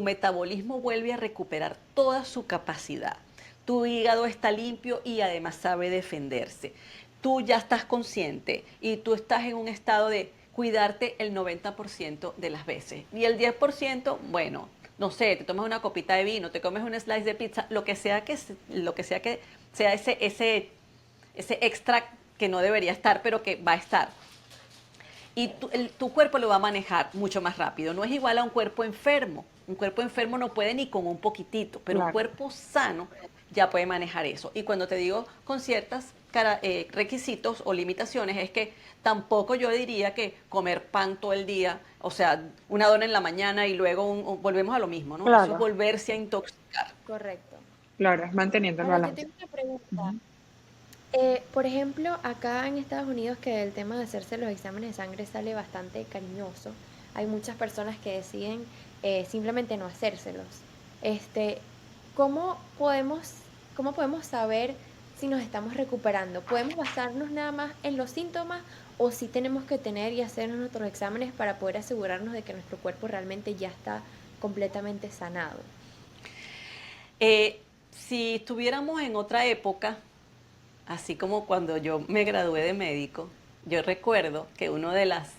metabolismo vuelve a recuperar toda su capacidad, tu hígado está limpio y además sabe defenderse, tú ya estás consciente y tú estás en un estado de cuidarte el 90% de las veces. Y el 10%, bueno, no sé, te tomas una copita de vino, te comes un slice de pizza, lo que sea que sea ese extra que no debería estar, pero que va a estar y tu cuerpo lo va a manejar mucho más rápido. No es igual a un cuerpo enfermo. Un cuerpo enfermo no puede ni con un poquitito, pero un claro. cuerpo sano ya puede manejar eso. Y cuando te digo con ciertos requisitos o limitaciones, es que tampoco yo diría que comer pan todo el día, o sea, una dona en la mañana y luego volvemos a lo mismo, ¿no? Eso es Claro, volverse a intoxicar. correcto. claro, es manteniendo el Ahora yo balance. tengo una pregunta. Ujú. Por ejemplo, acá en Estados Unidos que el tema de hacerse los exámenes de sangre sale bastante cariñoso. Hay muchas personas que deciden simplemente no hacérselos. Este, ¿cómo podemos, cómo podemos saber si nos estamos recuperando? ¿Podemos basarnos nada más en los síntomas o si tenemos que tener y hacernos nuestros exámenes para poder asegurarnos de que nuestro cuerpo realmente ya está completamente sanado? Si estuviéramos en otra época, así como cuando yo me gradué de médico, yo recuerdo que una de las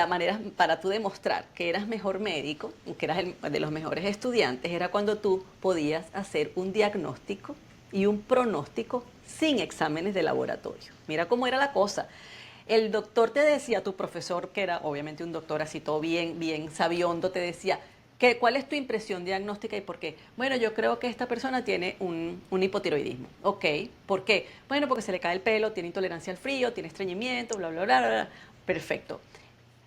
maneras para tú demostrar que eras mejor médico, que eras de los mejores estudiantes, era cuando tú podías hacer un diagnóstico y un pronóstico sin exámenes de laboratorio. Mira cómo era la cosa. El doctor te decía, tu profesor, que era obviamente un doctor así todo bien, bien sabiondo, te decía, ¿cuál es tu impresión diagnóstica y por qué? Bueno, yo creo que esta persona tiene un hipotiroidismo. Ok, ¿por qué? Bueno, porque se le cae el pelo, tiene intolerancia al frío, tiene estreñimiento, bla, bla, bla, bla, bla. Perfecto.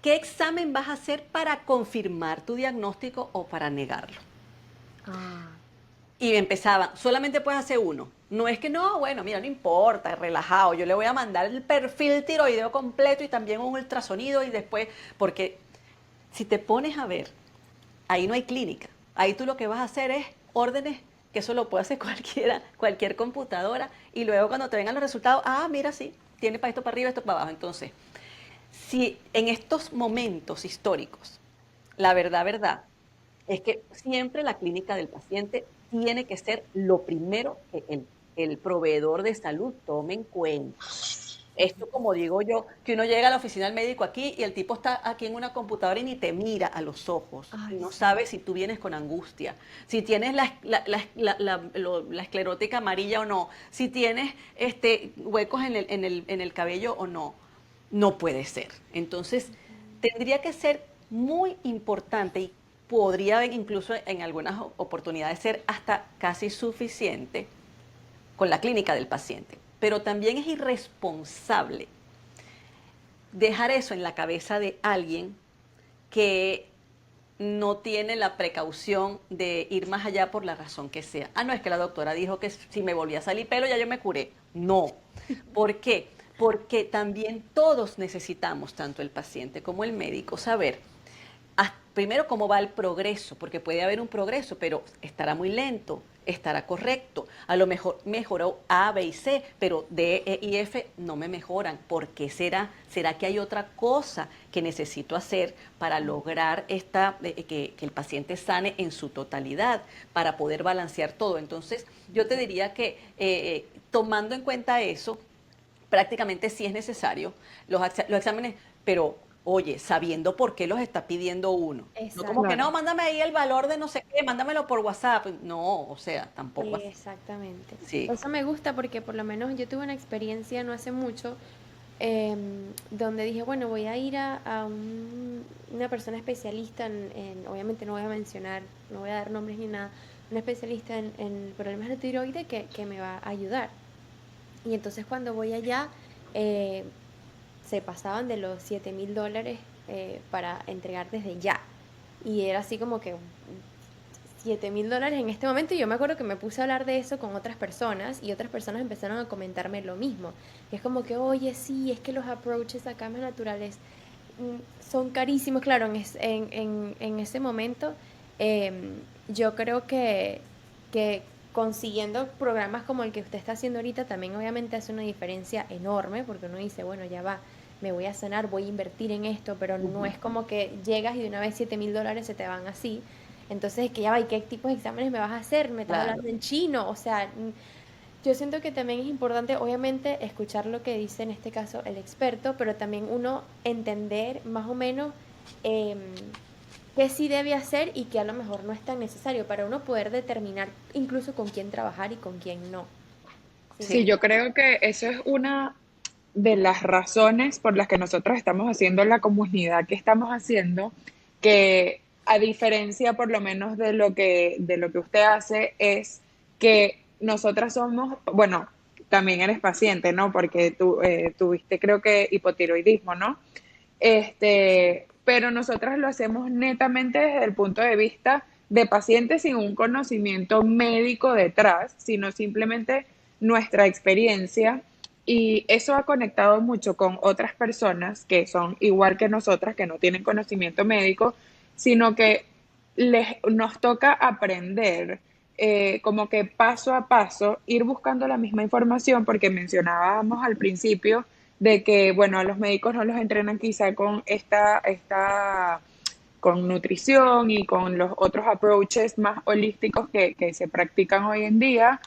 ¿Qué examen vas a hacer para confirmar tu diagnóstico o para negarlo? Ah, Y empezaban, solamente puedes hacer uno. No es que no, bueno, mira, no importa, relajado, yo le voy a mandar el perfil tiroideo completo y también un ultrasonido y después, porque si te pones a ver, ahí no hay clínica. Ahí tú lo que vas a hacer es órdenes, que eso lo puede hacer cualquiera, cualquier computadora, y luego cuando te vengan los resultados, ah, mira, sí, tiene para esto para arriba, esto para abajo. Entonces, si en estos momentos históricos, verdad, es que siempre la clínica del paciente tiene que ser lo primero que el proveedor de salud tome en cuenta. Esto, como digo yo, que uno llega a la oficina del médico aquí y el tipo está aquí en una computadora y ni te mira a los ojos y ay, no sí. sabe si tú vienes con angustia, si tienes la esclerótica amarilla o no, si tienes huecos en el cabello o no. No puede ser. Entonces, tendría que ser muy importante y podría incluso en algunas oportunidades ser hasta casi suficiente con la clínica del paciente. Pero también es irresponsable dejar eso en la cabeza de alguien que no tiene la precaución de ir más allá por la razón que sea. Ah, no, es que la doctora dijo que si me volvía a salir pelo ya yo me curé. No. ¿Por qué? Porque también todos necesitamos, tanto el paciente como el médico, saber primero cómo va el progreso, porque puede haber un progreso, pero estará muy lento, estará correcto. A lo mejor mejoró A, B y C, pero D, E y F no me mejoran. ¿Por qué será? ¿Será que hay otra cosa que necesito hacer para lograr que el paciente sane en su totalidad, para poder balancear todo? Entonces, yo te diría que tomando en cuenta eso, prácticamente sí es necesario los exámenes, pero oye, sabiendo por qué los está pidiendo uno. No como que Exacto. Claro, no, mándame ahí el valor de no sé qué, mándamelo por WhatsApp. No, o sea, Sí, tampoco así. exactamente. Sí. Eso me gusta porque por lo menos yo tuve una experiencia no hace mucho donde dije, bueno, voy a ir a una persona especialista obviamente no voy a mencionar, no voy a dar nombres ni nada, una especialista en problemas de tiroides que me va a ayudar. Y entonces cuando voy allá, eh, se pasaban de los $7,000 para entregar desde ya. Y era así como que $7,000 en este momento. Y yo me acuerdo que me puse a hablar de eso con otras personas y otras personas empezaron a comentarme lo mismo. Y es como que, oye, sí, es que los approaches acá más naturales son carísimos. Claro, en ese momento yo creo que consiguiendo programas como el que usted está haciendo ahorita también obviamente hace una diferencia enorme porque uno dice, bueno, ya va, me voy a sanar, voy a invertir en esto, pero no es como que llegas y de una vez $7,000 se te van así. Entonces, que ya va, ¿y qué tipos de exámenes me vas a hacer? ¿Me estás Claro. hablando en chino? O sea, yo siento que también es importante, obviamente, escuchar lo que dice en este caso el experto, pero también uno entender más o menos em, qué sí debe hacer y qué a lo mejor no es tan necesario para uno poder determinar incluso con quién trabajar y con quién no. ¿Sí? Sí, Sí, yo creo que eso es una de las razones por las que nosotros estamos haciendo la comunidad que estamos haciendo, que a diferencia por lo menos de lo que usted hace, es que nosotras somos, bueno, también eres paciente, ¿no? Porque tú tuviste creo que hipotiroidismo, ¿no? Pero nosotras lo hacemos netamente desde el punto de vista de pacientes sin un conocimiento médico detrás, sino simplemente nuestra experiencia y eso ha conectado mucho con otras personas que son igual que nosotras, que no tienen conocimiento médico, sino que nos toca aprender como que paso a paso, ir buscando la misma información, porque mencionábamos al principio de que, bueno, a los médicos no los entrenan quizá con con nutrición y con los otros approaches más holísticos que se practican hoy en día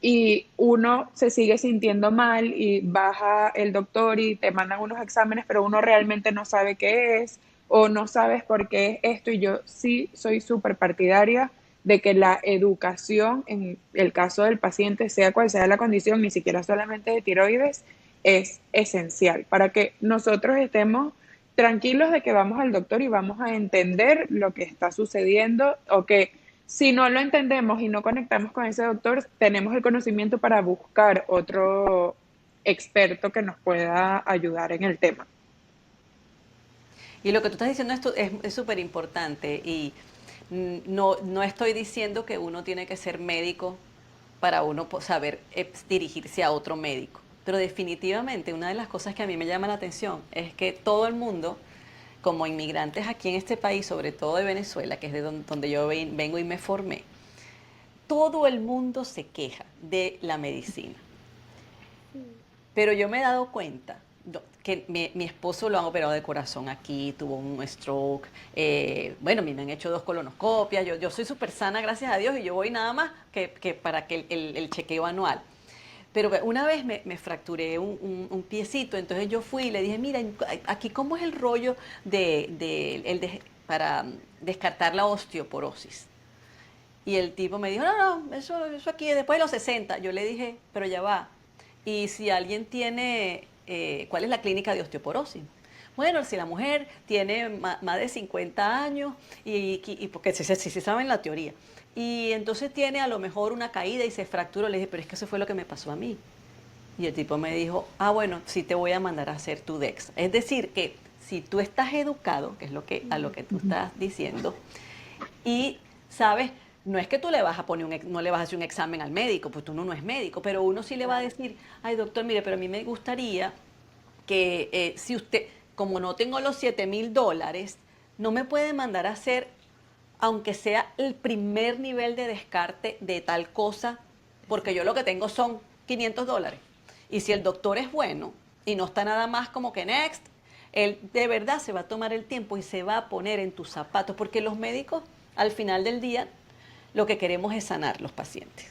y uno se sigue sintiendo mal y baja el doctor y te mandan unos exámenes, pero uno realmente no sabe qué es o no sabes por qué es esto y yo sí soy súper partidaria de que la educación en el caso del paciente, sea cual sea la condición, ni siquiera solamente de tiroides, es esencial para que nosotros estemos tranquilos de que vamos al doctor y vamos a entender lo que está sucediendo o que si no lo entendemos y no conectamos con ese doctor, tenemos el conocimiento para buscar otro experto que nos pueda ayudar en el tema. y lo que tú estás diciendo es súper importante y no estoy diciendo que uno tiene que ser médico para uno saber dirigirse a otro médico. Pero definitivamente una de las cosas que a mí me llama la atención es que todo el mundo, como inmigrantes aquí en este país, sobre todo de Venezuela, que es de donde yo vengo y me formé, todo el mundo se queja de la medicina. Pero yo me he dado cuenta que mi esposo lo han operado de corazón aquí, tuvo un stroke, bueno, a mí me han hecho 2 colonoscopias, yo soy súper sana, gracias a Dios, y yo voy nada más que para que el chequeo anual. Pero una vez me fracturé un piecito, entonces yo fui y le dije, mira, aquí cómo es el rollo para descartar la osteoporosis. Y el tipo me dijo, no, eso aquí es después de los 60. Yo le dije, pero ya va. Y si alguien tiene, ¿cuál es la clínica de osteoporosis? Bueno, si la mujer tiene más de 50 años, y porque sí saben la teoría, y entonces tiene a lo mejor una caída y se fracturó, le dije, pero es que eso fue lo que me pasó a mí. Y el tipo me dijo, bueno, sí te voy a mandar a hacer tu DEXA. Es decir, que si tú estás educado, que es a lo que tú estás diciendo, y sabes, no es que tú le vas a poner no le vas a hacer un examen al médico, pues tú no es médico, pero uno sí le va a decir, ay doctor, mire, pero a mí me gustaría que si usted, como no tengo los $7,000, no me puede mandar a hacer, aunque sea el primer nivel de descarte de tal cosa, porque yo lo que tengo son $500. Y si el doctor es bueno y no está nada más como que next, él de verdad se va a tomar el tiempo y se va a poner en tus zapatos, porque los médicos al final del día lo que queremos es sanar los pacientes,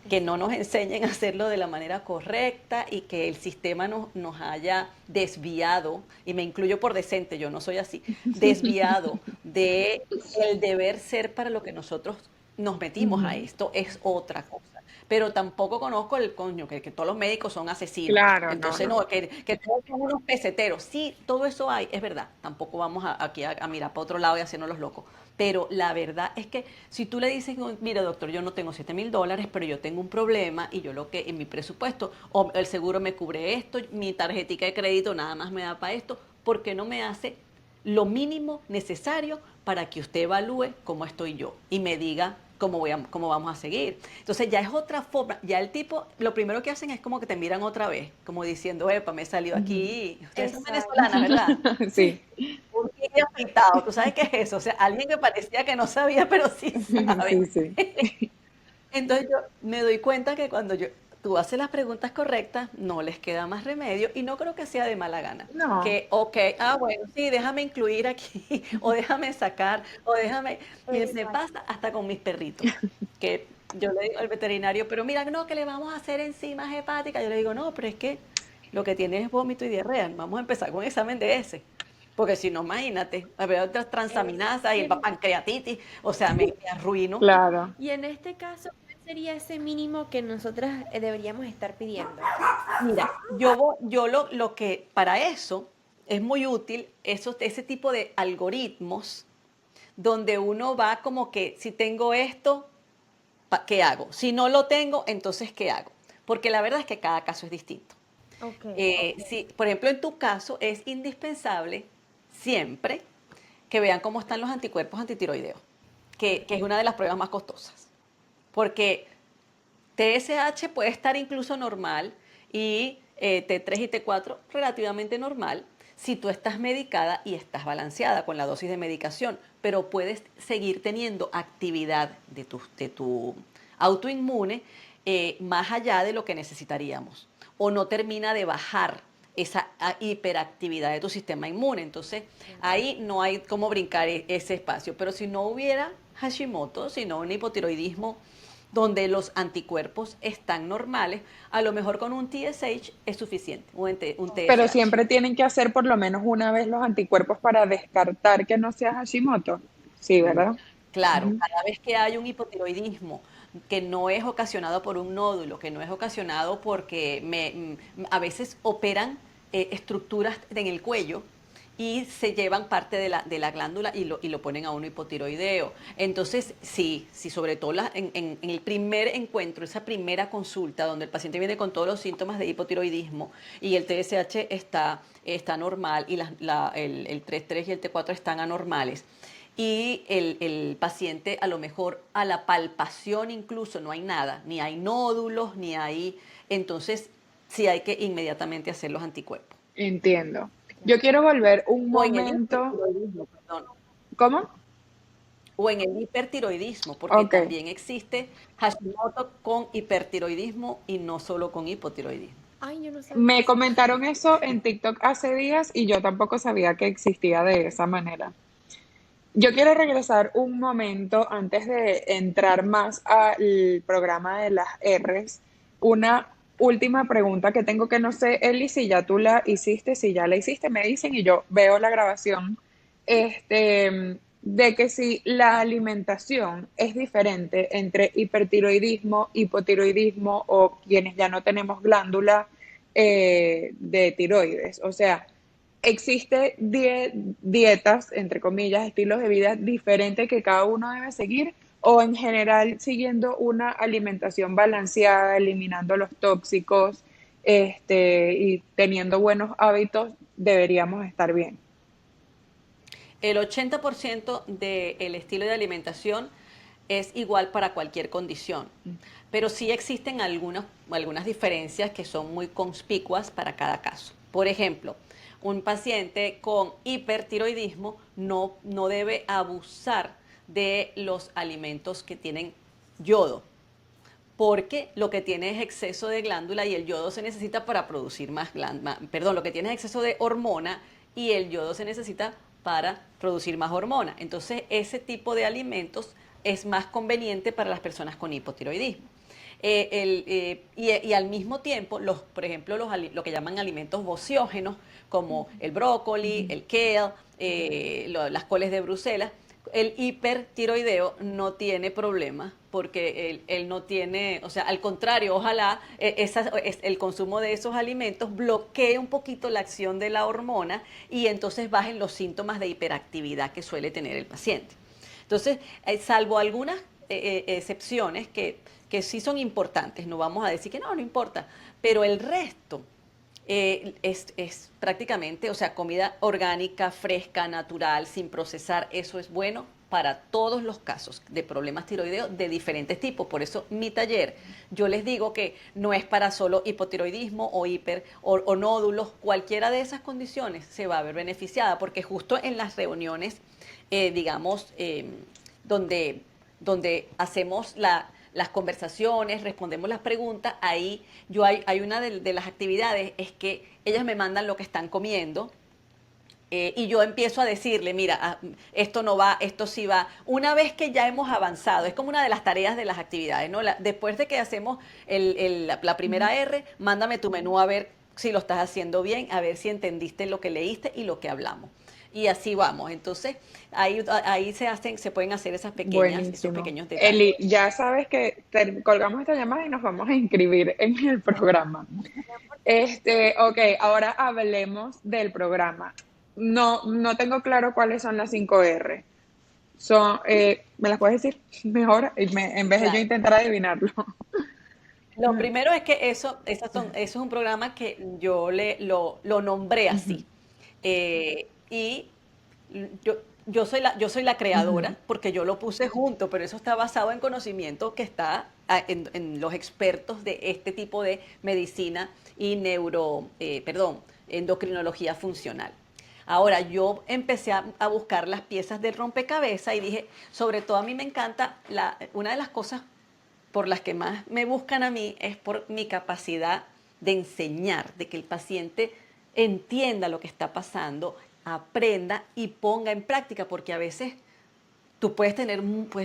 que no nos enseñen a hacerlo de la manera correcta y que el sistema nos haya desviado, y me incluyo por decente, yo no soy así, desviado de el deber ser para lo que nosotros nos metimos a esto, es otra cosa. pero tampoco conozco el coño, que todos los médicos son asesinos. Claro, no, Entonces, no. no, que todos son unos peseteros. Sí, todo eso hay, es verdad. Tampoco vamos aquí a mirar para otro lado y hacernos los locos. Pero la verdad es que si tú le dices, mire doctor, yo no tengo $7,000, pero yo tengo un problema y yo lo que en mi presupuesto, o el seguro me cubre esto, mi tarjetica de crédito nada más me da para esto, ¿por qué no me hace lo mínimo necesario para que usted evalúe cómo estoy yo y me diga cómo vamos a seguir? Entonces ya es otra forma, ya el tipo, lo primero que hacen es como que te miran otra vez, como diciendo, epa, me salió Ujú. aquí, ustedes son Exacto. venezolanas, ¿verdad? Sí, Un tigre afeitado, ¿tú sabes qué es eso? O sea, alguien que parecía que no sabía, pero sí sabe. sí, sí. Entonces yo me doy cuenta que cuando tú haces las preguntas correctas, no les queda más remedio y no creo que sea de mala gana. No, Que, ok, bueno, sí, déjame incluir aquí, o déjame sacar, o déjame. Me Exacto. pasa hasta con mis perritos, que yo le digo al veterinario, pero mira, no, que le vamos a hacer enzimas hepáticas. Yo le digo, no, pero es que lo que tiene es vómito y diarrea. Vamos a empezar con un examen de ese. Porque si no, imagínate, a ver otras transaminasas y el pancreatitis, o sea, me arruino. claro. Y en este caso, ¿cuál sería ese mínimo que nosotras deberíamos estar pidiendo? Mira, lo que para eso es muy útil ese tipo de algoritmos donde uno va como que si tengo esto, ¿qué hago? Si no lo tengo, entonces ¿qué hago? Porque la verdad es que cada caso es distinto. Ok. Si, por ejemplo, en tu caso es indispensable siempre que vean cómo están los anticuerpos antitiroideos, que es una de las pruebas más costosas. Porque TSH puede estar incluso normal y T3 y T4 relativamente normal si tú estás medicada y estás balanceada con la dosis de medicación, pero puedes seguir teniendo actividad de tu autoinmune más allá de lo que necesitaríamos. O no termina de bajar esa hiperactividad de tu sistema inmune. Entonces, ahí no hay cómo brincar ese espacio. Pero si no hubiera Hashimoto, sino un hipotiroidismo donde los anticuerpos están normales, a lo mejor con un TSH es suficiente, un Pero TSH. siempre tienen que hacer por lo menos una vez los anticuerpos para descartar que no sea Hashimoto. Sí, ¿verdad? Claro, Ujú. cada vez que hay un hipotiroidismo que no es ocasionado por un nódulo, que no es ocasionado porque a veces operan estructuras en el cuello y se llevan parte de la glándula y lo ponen a uno hipotiroideo. Entonces, sí, sí, sobre todo en el primer encuentro, esa primera consulta donde el paciente viene con todos los síntomas de hipotiroidismo y el TSH está normal y el 3,3 y el T4 están anormales y el paciente a lo mejor a la palpación incluso no hay nada, ni hay nódulos, ni hay, entonces sí hay que inmediatamente hacer los anticuerpos. Entiendo. Yo quiero volver un O en el momento. hipertiroidismo, perdón. ¿Cómo? O en el hipertiroidismo, porque Ok. también existe Hashimoto con hipertiroidismo y no solo con hipotiroidismo. Ay, yo no sabía Me eso. comentaron eso en TikTok hace días y yo tampoco sabía que existía de esa manera. Yo quiero regresar un momento antes de entrar más al programa de las R's. Una última pregunta que tengo que no sé, Eli, si ya tú la hiciste, si ya la hiciste, me dicen y yo veo la grabación, de que si la alimentación es diferente entre hipertiroidismo, hipotiroidismo o quienes ya no tenemos glándula de tiroides. O sea, existe dietas, entre comillas, estilos de vida diferentes que cada uno debe seguir o en general siguiendo una alimentación balanceada, eliminando los tóxicos, y teniendo buenos hábitos, deberíamos estar bien. El 80% del estilo de alimentación es igual para cualquier condición, pero sí existen algunas diferencias que son muy conspicuas para cada caso. Por ejemplo, un paciente con hipertiroidismo no debe abusar de los alimentos que tienen yodo, porque lo que tiene es exceso de glándula y el yodo se necesita para producir más glándula, perdón, lo que tiene es exceso de hormona y el yodo se necesita para producir más hormona. Entonces, ese tipo de alimentos es más conveniente para las personas con hipotiroidismo. Y al mismo tiempo, por ejemplo, lo que llaman alimentos bociógenos, como el brócoli, el kale, las coles de Bruselas, el hipertiroideo no tiene problema porque él no tiene, o sea, al contrario, ojalá el consumo de esos alimentos bloquee un poquito la acción de la hormona y entonces bajen los síntomas de hiperactividad que suele tener el paciente. Entonces, salvo algunas excepciones que sí son importantes, no vamos a decir que no importa, pero el resto es prácticamente, o sea, comida orgánica, fresca, natural, sin procesar, eso es bueno para todos los casos de problemas tiroideos de diferentes tipos. Por eso mi taller, yo les digo que no es para solo hipotiroidismo o hiper o nódulos, cualquiera de esas condiciones se va a ver beneficiada, porque justo en las reuniones, digamos, donde, donde hacemos las conversaciones, respondemos las preguntas, ahí hay una de las actividades, es que ellas me mandan lo que están comiendo, y yo empiezo a decirle, mira, esto no va, esto sí va. Una vez que ya hemos avanzado, es como una de las tareas de las actividades, ¿no? Después de que hacemos la primera R, mándame tu menú a ver si lo estás haciendo bien, a ver si entendiste lo que leíste y lo que hablamos. Y así vamos. Entonces, ahí se pueden hacer esos Buenísimo. pequeños detalles. Eli, ya sabes que colgamos esta llamada y nos vamos a inscribir en el programa. Ok, ahora hablemos del programa. No tengo claro cuáles son las 5R. ¿Me las puedes decir mejor? En vez de yo Claro. intentar adivinarlo. Lo primero es que eso es un programa que lo nombré Ujú, así. Y yo soy la ujú. creadora porque yo lo puse junto, pero eso está basado en conocimiento que está en los expertos de este tipo de medicina y endocrinología funcional. Ahora, yo empecé a buscar las piezas del rompecabezas y dije, sobre todo a mí me encanta, una de las cosas por las que más me buscan a mí es por mi capacidad de enseñar, de que el paciente entienda lo que está pasando, aprenda y ponga en práctica, porque a veces tú puedes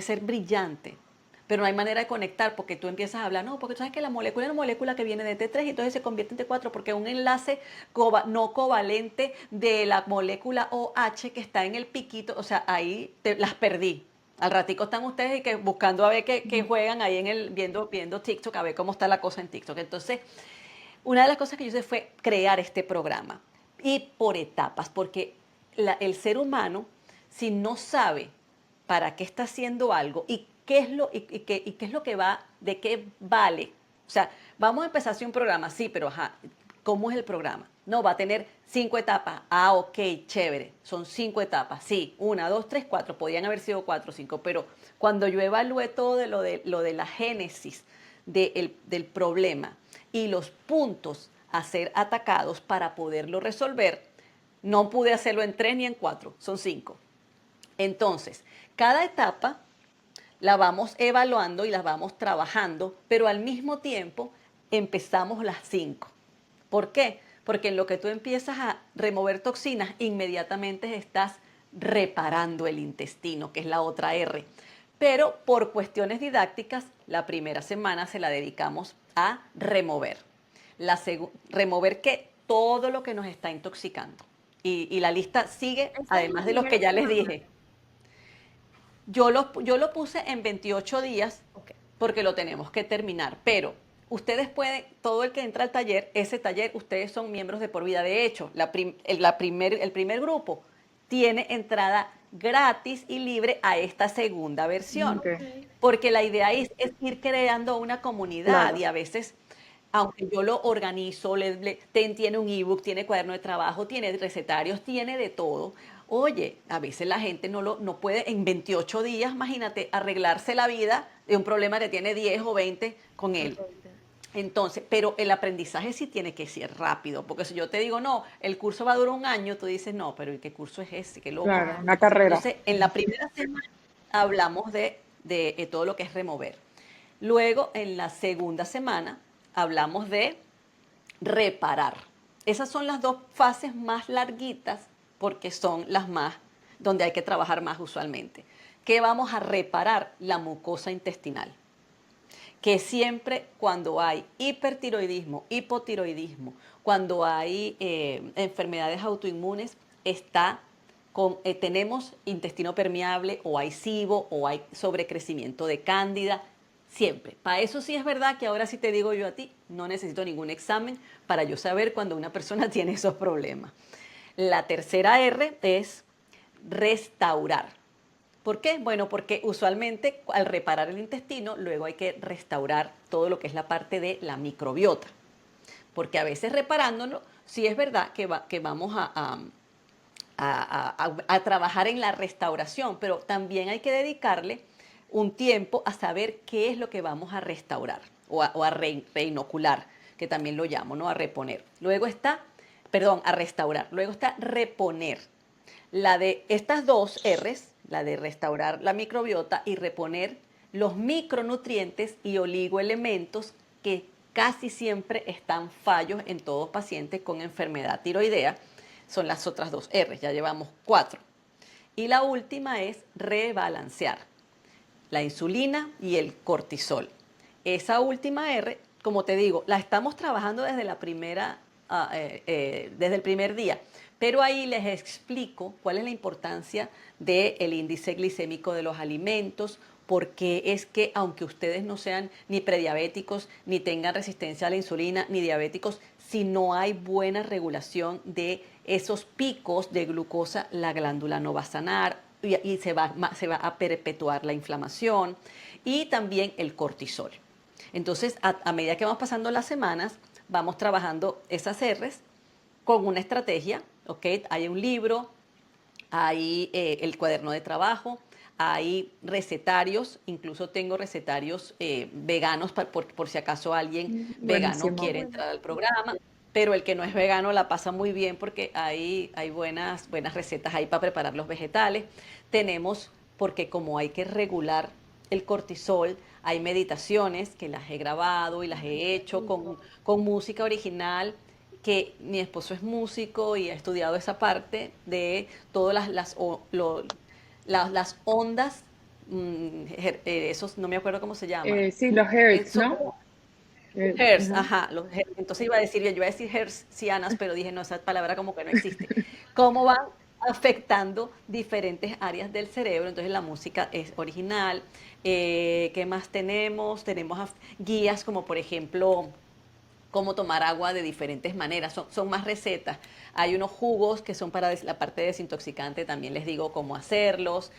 ser brillante, pero no hay manera de conectar porque tú empiezas a hablar, no, porque tú sabes que la molécula es una molécula que viene de T3 y entonces se convierte en T4 porque un enlace no covalente de la molécula OH que está en el piquito, o sea, ahí las perdí. Al ratico están ustedes y que buscando a ver qué juegan ahí viendo TikTok, a ver cómo está la cosa en TikTok. Entonces, una de las cosas que yo hice fue crear este programa y por etapas, porque el ser humano, si no sabe para qué está haciendo algo y qué es lo que va, de qué vale. O sea, vamos a empezar así un programa, sí, pero ajá, ¿cómo es el programa? No, va a tener 5 etapas. Ah, ok, chévere. Son 5 etapas. Sí, 1, 2, 3, 4. Podían haber sido 4 o 5, pero cuando yo evalué todo lo de la génesis del problema y los puntos a ser atacados para poderlo resolver, no pude hacerlo en 3 ni en 4, son 5. Entonces, cada etapa la vamos evaluando y las vamos trabajando, pero al mismo tiempo empezamos las 5. ¿Por qué? Porque en lo que tú empiezas a remover toxinas, inmediatamente estás reparando el intestino, que es la otra R. Pero por cuestiones didácticas, la primera semana se la dedicamos a remover. Remover que todo lo que nos está intoxicando. Y la lista sigue, Esa es la además de los primera que ya les semana. dije. Yo lo puse en 28 días Ok. porque lo tenemos que terminar, pero ustedes pueden, todo el que entra al taller, ese taller, ustedes son miembros de por vida. De hecho, el primer grupo tiene entrada gratis y libre a esta segunda versión, Ok, Ok. porque la idea es ir creando una comunidad claro. y a veces aunque yo lo organizo, tiene un ebook, tiene cuaderno de trabajo, tiene recetarios, tiene de todo. Oye, a veces la gente no puede en 28 días, imagínate, arreglarse la vida de un problema que tiene 10 o 20 con él. Correcto. Entonces, pero el aprendizaje sí tiene que ser rápido, porque si yo te digo, no, el curso va a durar un año, tú dices, no, pero ¿y qué curso es ese? Qué loco. Claro, Claro. una carrera. Entonces, en la primera semana hablamos de todo lo que es remover. Luego, en la segunda semana, hablamos de reparar. Esas son las dos fases más larguitas porque son las más donde hay que trabajar más usualmente. ¿Qué vamos a reparar? La mucosa intestinal. Que siempre cuando hay hipertiroidismo, hipotiroidismo, cuando hay enfermedades autoinmunes, está tenemos intestino permeable o hay SIBO o hay sobrecrecimiento de cándida. Siempre. Para eso sí es verdad que ahora sí te digo yo a ti, no necesito ningún examen para yo saber cuando una persona tiene esos problemas. La tercera R es restaurar. ¿Por qué? Bueno, porque usualmente al reparar el intestino, luego hay que restaurar todo lo que es la parte de la microbiota. Porque a veces reparándolo, sí es verdad que vamos a trabajar en la restauración, pero también hay que dedicarle un tiempo a saber qué es lo que vamos a restaurar o a reinocular, que también lo llamo, ¿no? A reponer. Luego está, perdón, a restaurar. Luego está reponer. La de estas dos R's, la de restaurar la microbiota y reponer los micronutrientes y oligoelementos que casi siempre están fallos en todos pacientes con enfermedad tiroidea, son las otras dos R's, ya llevamos 4. Y la última es rebalancear la insulina y el cortisol. Esa última R, como te digo, la estamos trabajando desde desde el primer día, pero ahí les explico cuál es la importancia del índice glicémico de los alimentos, porque es que aunque ustedes no sean ni prediabéticos, ni tengan resistencia a la insulina, ni diabéticos, si no hay buena regulación de esos picos de glucosa, la glándula no va a sanar y se va a perpetuar la inflamación y también el cortisol. Entonces, a medida que vamos pasando las semanas, vamos trabajando esas R's con una estrategia, ¿ok? Hay un libro, hay el cuaderno de trabajo, hay recetarios, incluso tengo recetarios veganos por si acaso alguien vegano Buenísimo. quiere entrar al programa, pero el que no es vegano la pasa muy bien porque hay buenas recetas ahí para preparar los vegetales. Tenemos, porque como hay que regular el cortisol, hay meditaciones que las he grabado y las he hecho con música original, que mi esposo es músico y ha estudiado esa parte de todas las ondas, esos no me acuerdo cómo se llaman. Sí, los hertz, Son ¿no? como hertz, Ajá. ajá. Entonces iba a decir, yo iba a decir hertzianas, pero dije, no, esa palabra como que no existe. ¿Cómo van afectando diferentes áreas del cerebro? Entonces la música es original. ¿Qué más tenemos? Tenemos guías como por ejemplo cómo tomar agua de diferentes maneras. Son más recetas. Hay unos jugos que son para la parte desintoxicante, también les digo cómo hacerlos.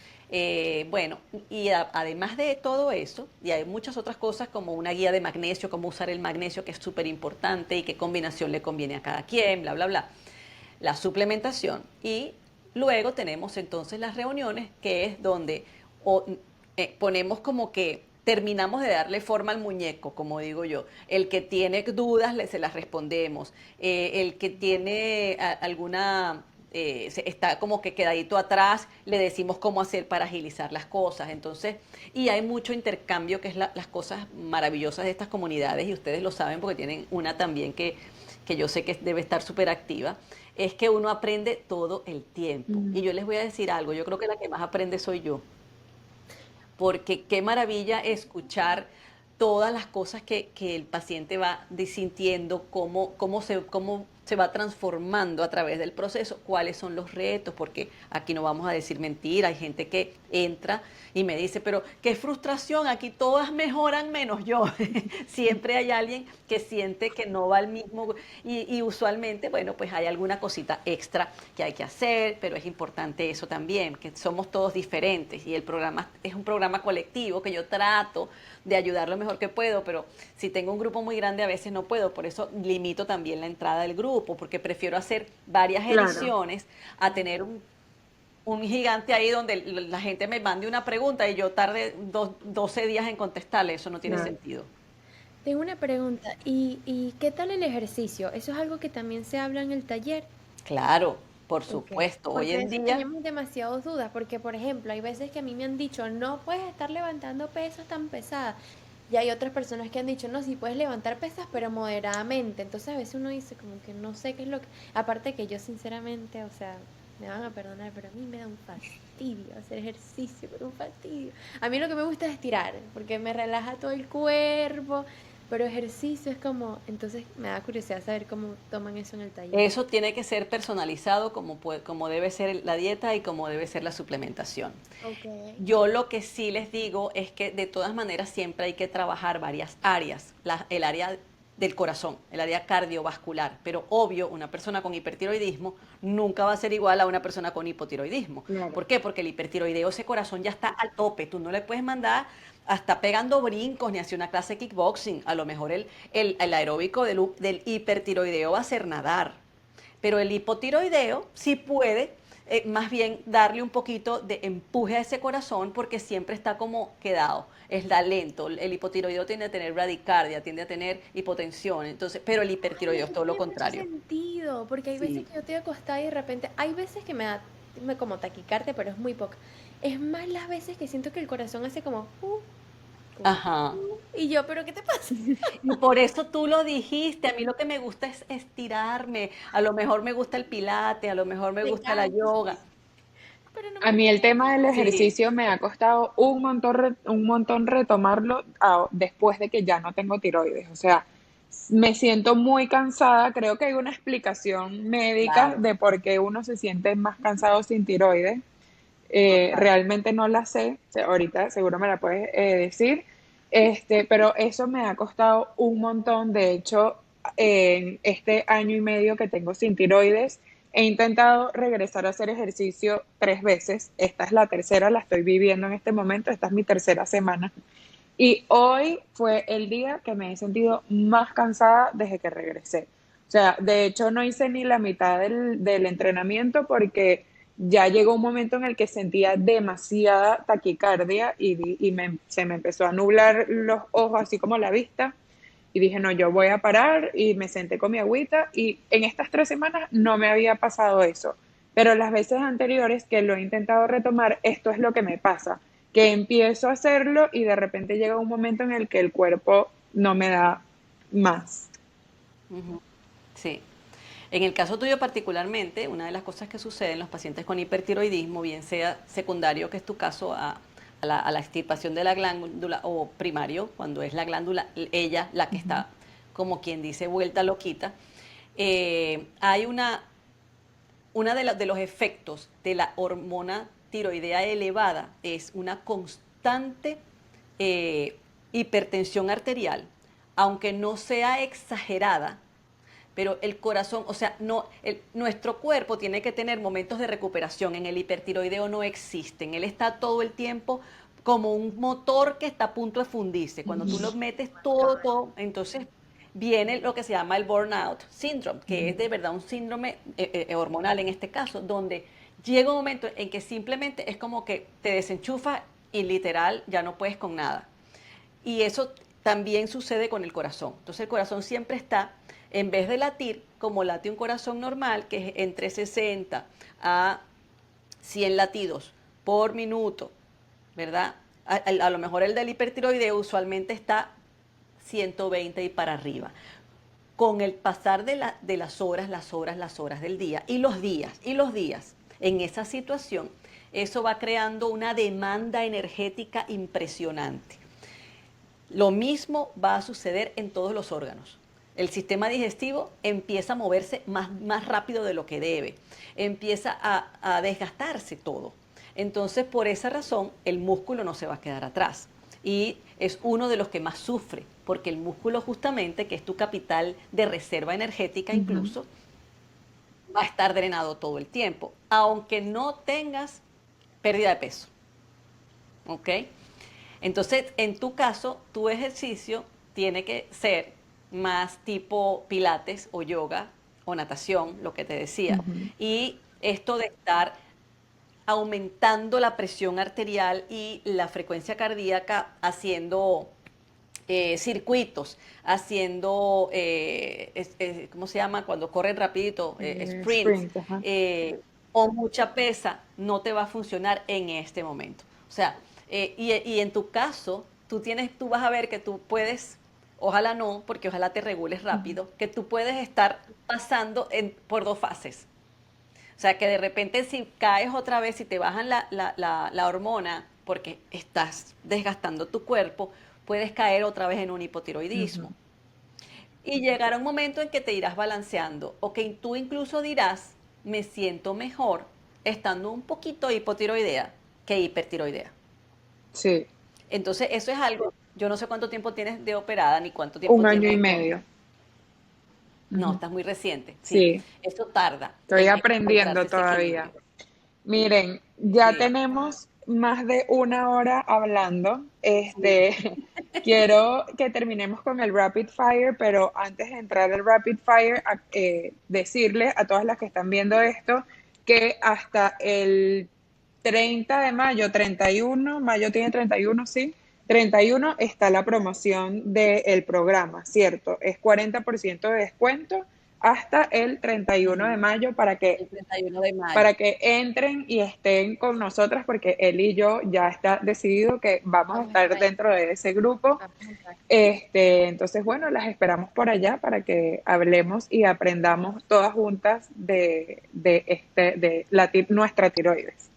Bueno, y además de todo eso, y hay muchas otras cosas como una guía de magnesio, cómo usar el magnesio, que es súper importante y qué combinación le conviene a cada quien, bla, bla, bla. La suplementación. Y luego tenemos entonces las reuniones, que es donde o, ponemos como que terminamos de darle forma al muñeco, como digo yo. El que tiene dudas, se las respondemos. El que tiene alguna, está como que quedadito atrás, le decimos cómo hacer para agilizar las cosas. Entonces, y hay mucho intercambio, que es las cosas maravillosas de estas comunidades, y ustedes lo saben porque tienen una también que yo sé que debe estar súper activa, es que uno aprende todo el tiempo. Mm. Y yo les voy a decir algo, yo creo que la que más aprende soy yo, porque qué maravilla escuchar todas las cosas que el paciente va sintiendo, cómo se va transformando a través del proceso, cuáles son los retos, porque aquí no vamos a decir mentira, hay gente que entra y me dice, pero qué frustración, aquí todas mejoran menos yo. Siempre hay alguien que siente que no va al mismo y usualmente, bueno, pues hay alguna cosita extra que hay que hacer, pero es importante eso también, que somos todos diferentes y el programa es un programa colectivo que yo trato de ayudar lo mejor que puedo, pero si tengo un grupo muy grande a veces no puedo, por eso limito también la entrada del grupo, porque prefiero hacer varias Claro. ediciones a tener un gigante ahí donde la gente me mande una pregunta y yo tarde 12 días en contestarle, eso no tiene Claro. sentido. Tengo una pregunta, ¿y qué tal el ejercicio? ¿Eso es algo que también se habla en el taller? Claro, por Ok. supuesto, hoy Porque de en eso día, teníamos demasiadas dudas, porque por ejemplo, hay veces que a mí me han dicho, no puedes estar levantando pesas tan pesadas. Y hay otras personas que han dicho, no, sí puedes levantar pesas, pero moderadamente. Entonces a veces uno dice como que no sé qué es lo que... Aparte que yo sinceramente, o sea, me van a perdonar, pero a mí me da un fastidio hacer ejercicio, pero un fastidio. A mí lo que me gusta es estirar, porque me relaja todo el cuerpo. pero ejercicio es como, entonces me da curiosidad saber cómo toman eso en el taller. Eso tiene que ser personalizado como debe ser la dieta y como debe ser la suplementación. Ok. Yo lo que sí les digo es que de todas maneras siempre hay que trabajar varias áreas. El área del corazón, el área cardiovascular. Pero obvio, una persona con hipertiroidismo nunca va a ser igual a una persona con hipotiroidismo. Claro. ¿Por qué? Porque el hipertiroideo, ese corazón ya está al tope. Tú no le puedes mandar hasta pegando brincos ni hacer una clase de kickboxing. A lo mejor el aeróbico del hipertiroideo va a ser nadar. Pero el hipotiroideo sí puede más bien darle un poquito de empuje a ese corazón porque siempre está como quedado, está lento. El hipotiroideo tiende a tener bradicardia, tiende a tener hipotensión, entonces, pero el Ay, hipertiroideo es eso todo lo tiene mucho contrario. sentido, porque hay veces Sí. que yo estoy acostada y de repente, hay veces que me como taquicardia, pero es muy poca. Es más las veces que siento que el corazón hace como, Ajá. y yo, ¿pero qué te pasa? Y por eso tú lo dijiste, a mí lo que me gusta es estirarme, a lo mejor me gusta el pilate, a lo mejor me Me gusta la encanta, yoga. pero no A me mí el tema del Sí, ejercicio me ha costado un montón retomarlo después de que ya no tengo tiroides. O sea, me siento muy cansada. Creo que hay una explicación médica claro, de por qué uno se siente más cansado sin tiroides. total. Realmente no la sé. Ahorita seguro me la puedes decir. Pero eso me ha costado un montón. De hecho, en este año y medio que tengo sin tiroides, he intentado regresar a hacer ejercicio 3 veces. Esta es la tercera, la estoy viviendo en este momento. Esta es mi tercera semana. Y hoy fue el día que me he sentido más cansada desde que regresé. O sea, de hecho no hice ni la mitad del entrenamiento porque ya llegó un momento en el que sentía demasiada taquicardia se me empezó a nublar los ojos, así como la vista. Y dije, no, yo voy a parar y me senté con mi agüita y en estas 3 semanas no me había pasado eso. Pero las veces anteriores que lo he intentado retomar, esto es lo que me pasa, que empiezo a hacerlo y de repente llega un momento en el que el cuerpo no me da más. Ujú. Sí. En el caso tuyo particularmente, una de las cosas que sucede en los pacientes con hipertiroidismo, bien sea secundario, que es tu caso, a la extirpación de la glándula, o primario, cuando es la glándula, ella la que Ujú. está, como quien dice, vuelta loquita, hay una de los efectos de la hormona tiroidea elevada es una constante eh, hipertensión arterial, aunque no sea exagerada, pero el corazón, o sea, no, nuestro cuerpo tiene que tener momentos de recuperación. En el hipertiroideo no existen. Él está todo el tiempo como un motor que está a punto de fundirse. Cuando tú lo metes todo, entonces viene lo que se llama el burnout syndrome, que es de verdad un síndrome hormonal en este caso, donde llega un momento en que simplemente es como que te desenchufa y literal ya no puedes con nada. Y eso también sucede con el corazón. Entonces el corazón siempre está, en vez de latir como late un corazón normal, que es entre 60 a 100 latidos por minuto, ¿verdad? A lo mejor el del hipertiroideo usualmente está 120 y para arriba. Con el pasar de las horas del día y los días en esa situación, eso va creando una demanda energética impresionante. Lo mismo va a suceder en todos los órganos. El sistema digestivo empieza a moverse más rápido de lo que debe, empieza a desgastarse todo. Entonces, por esa razón, el músculo no se va a quedar atrás. Y es uno de los que más sufre, porque el músculo justamente, que es tu capital de reserva energética Ujú. incluso, va a estar drenado todo el tiempo, aunque no tengas pérdida de peso. ¿Ok? Entonces, en tu caso, tu ejercicio tiene que ser más tipo pilates o yoga o natación, lo que te decía. Ujú. Y esto de estar aumentando la presión arterial y la frecuencia cardíaca haciendo circuitos, haciendo, ¿cómo se llama? Cuando corren rapidito, sprints, Sprint, ajá. eh, o mucha pesa, no te va a funcionar en este momento. O sea, y en tu caso, tú vas a ver que tú puedes, ojalá no, porque ojalá te regules Ujú. rápido, que tú puedes estar pasando por dos fases. O sea, que de repente si caes otra vez y te bajan la hormona porque estás desgastando tu cuerpo, puedes caer otra vez en un hipotiroidismo. Y llegará un momento en que te irás balanceando o que tú incluso dirás, me siento mejor estando un poquito hipotiroidea que hipertiroidea. Sí, Entonces, eso es algo, yo no sé cuánto tiempo tienes de operada ni cuánto un tiempo año y tienes con... medio. No, Ujú. estás muy reciente, sí. Sí, Eso tarda estoy en aprendiendo encontrarse ese todavía. equilibrio. Miren, ya Sí. tenemos más de una hora hablando. Quiero que terminemos con el rapid fire, pero antes de entrar al rapid fire, decirles a todas las que están viendo esto que hasta el 30 de mayo, 31, mayo tiene 31, sí, 31 está la promoción del programa, ¿cierto? Es 40% de descuento hasta el 31 de Ujú. mayo El 31 de mayo. para que entren y estén con nosotras, porque él y yo ya está decidido que vamos a Vamos a estar estar ahí. dentro de ese grupo. Vamos a estar. Entonces, bueno, las esperamos por allá para que hablemos y aprendamos todas juntas de nuestra tiroides.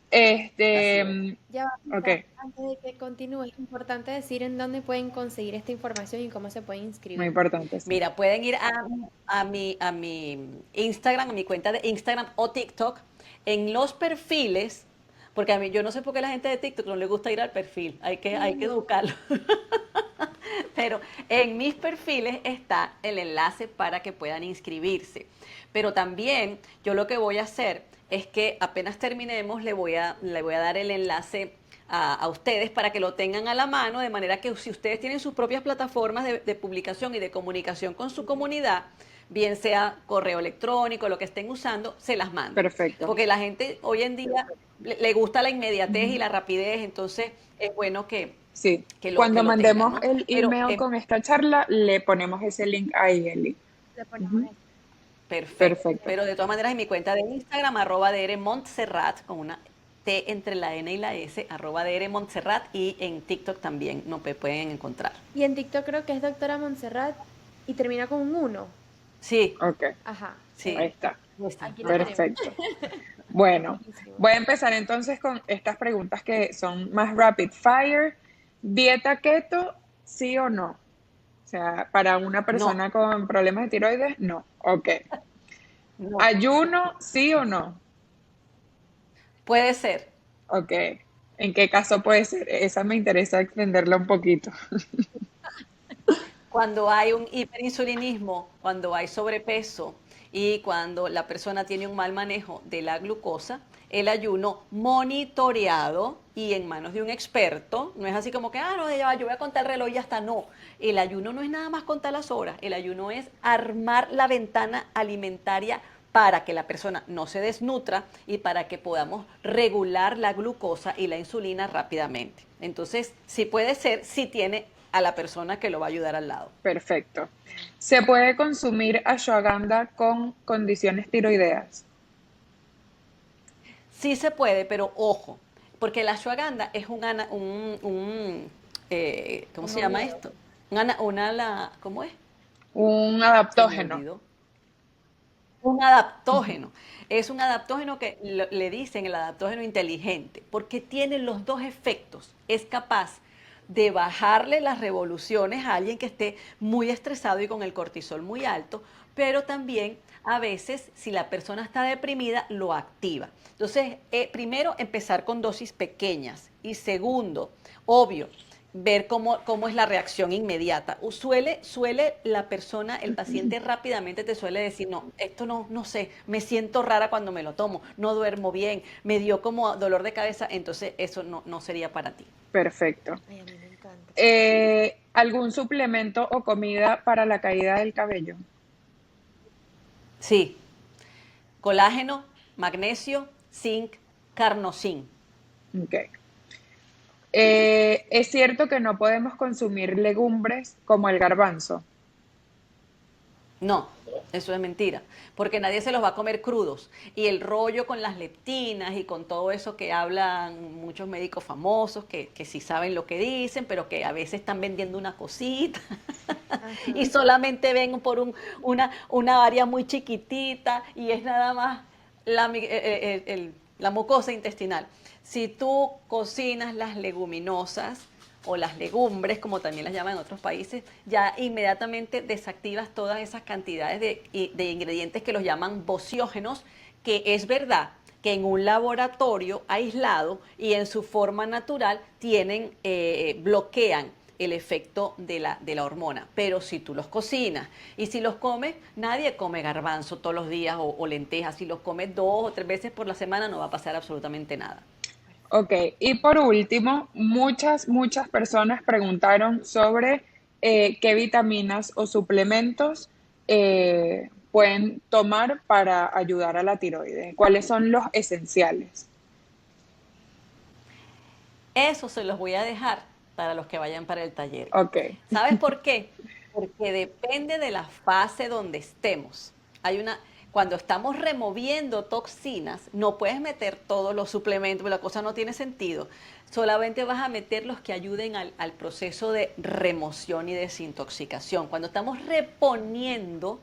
Así es. Ya va, Ok, Lisa, antes de que continúe, es importante decir en dónde pueden conseguir esta información y cómo se pueden muy inscribir. importante, sí. Mira, pueden ir a mi Instagram, a mi cuenta de Instagram o TikTok, en los perfiles, porque a mí yo no sé por qué la gente de TikTok no le gusta ir al perfil, hay que No. educarlo. Pero en mis perfiles está el enlace para que puedan inscribirse. Pero también yo lo que voy a hacer es que apenas terminemos le voy a dar el enlace a ustedes para que lo tengan a la mano, de manera que si ustedes tienen sus propias plataformas de publicación y de comunicación con su comunidad, bien sea correo electrónico, lo que estén usando, se las manden. Perfecto. Porque la gente hoy en día le gusta la inmediatez y Ujú. la rapidez, entonces es bueno Sí. que lo, que Cuando lo tengan, mandemos ¿no? el Pero email con esta charla, le ponemos ese link ahí, Eli. Le ponemos Ujú. eso. perfecto. Perfecto. Pero de todas maneras, en mi cuenta de Instagram, @drmontserrat, con una T entre la N y la S, @drmontserrat, y en TikTok también nos pueden encontrar. Y en TikTok creo que es doctora Montserrat y termina con un uno. Sí, Ok, Ajá, ahí sí. está. Esa, aquí lo ajá. tenemos. Perfecto. Bueno, Buenísimo. voy a empezar entonces con estas preguntas que son más rapid fire. ¿Dieta keto, sí o no? O sea, para una No, persona con problemas de tiroides, no. Ok. no. ¿Ayuno, sí o no? Puede ser. Ok. ¿En qué caso puede ser? Esa me interesa extenderla un poquito. Cuando hay un hiperinsulinismo, cuando hay sobrepeso y cuando la persona tiene un mal manejo de la glucosa, el ayuno monitoreado y en manos de un experto, no es así como que, no, ya va, yo voy a contar el reloj y ya está, no. El ayuno no es nada más contar las horas, el ayuno es armar la ventana alimentaria para que la persona no se desnutra y para que podamos regular la glucosa y la insulina rápidamente. Entonces, sí puede ser, si tiene a la persona que lo va a ayudar al lado. Perfecto. ¿Se puede consumir ashwagandha con condiciones tiroideas? Sí se puede, pero ojo, porque la ashwagandha es ¿cómo Un se llama hongos. esto? ¿Cómo es? Un Se me adaptógeno. olvidó. Un adaptógeno. Es un adaptógeno que le dicen el adaptógeno inteligente, porque tiene los dos efectos. Es capaz de bajarle las revoluciones a alguien que esté muy estresado y con el cortisol muy alto, pero también a veces, si la persona está deprimida, lo activa. Entonces, primero, empezar con dosis pequeñas. Y segundo, obvio, ver cómo es la reacción inmediata. Suele la persona, el paciente rápidamente te suele decir, no, esto no sé, me siento rara cuando me lo tomo, no duermo bien, me dio como dolor de cabeza, entonces eso no sería para ti. Perfecto. Ay, a mí me encanta. ¿Algún suplemento o comida para la caída del cabello? Sí, colágeno, magnesio, zinc, carnosín. Ok. ¿Es cierto que no podemos consumir legumbres como el garbanzo? No, eso es mentira, porque nadie se los va a comer crudos. Y el rollo con las leptinas y con todo eso que hablan muchos médicos famosos, que sí saben lo que dicen, pero que a veces están vendiendo una cosita y Ajá. solamente ven por una área muy chiquitita y es nada más la mucosa intestinal. Si tú cocinas las leguminosas, o las legumbres, como también las llaman en otros países, ya inmediatamente desactivas todas esas cantidades de ingredientes que los llaman bociógenos, que es verdad que en un laboratorio aislado y en su forma natural bloquean el efecto de la hormona. Pero si tú los cocinas y si los comes, nadie come garbanzo todos los días o lentejas. Si los comes 2 o 3 veces por la semana no va a pasar absolutamente nada. Ok, y por último, muchas personas preguntaron sobre qué vitaminas o suplementos pueden tomar para ayudar a la tiroides. ¿Cuáles son los esenciales? Eso se los voy a dejar para los que vayan para el taller. Ok, ¿Sabes por qué? Porque depende de la fase donde estemos. Cuando estamos removiendo toxinas, no puedes meter todos los suplementos, la cosa no tiene sentido. Solamente vas a meter los que ayuden al proceso de remoción y desintoxicación. Cuando estamos reponiendo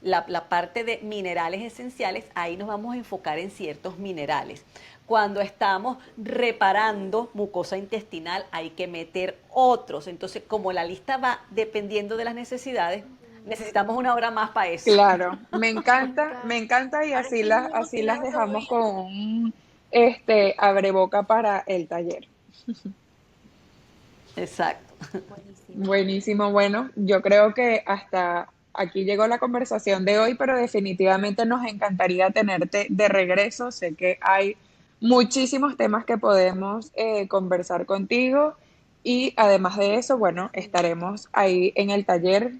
la parte de minerales esenciales, ahí nos vamos a enfocar en ciertos minerales. Cuando estamos reparando mucosa intestinal, hay que meter otros. Entonces, como la lista va dependiendo de las necesidades, necesitamos una hora más para eso. claro, Me me encanta. encanta y Ahora sí mismo así las quiero dejamos ir. con un abreboca para el taller. Exacto. Buenísimo. Buenísimo, bueno, yo creo que hasta aquí llegó la conversación de hoy, pero definitivamente nos encantaría tenerte de regreso. Sé que hay muchísimos temas que podemos conversar contigo y además de eso, bueno, Sí. estaremos ahí en el taller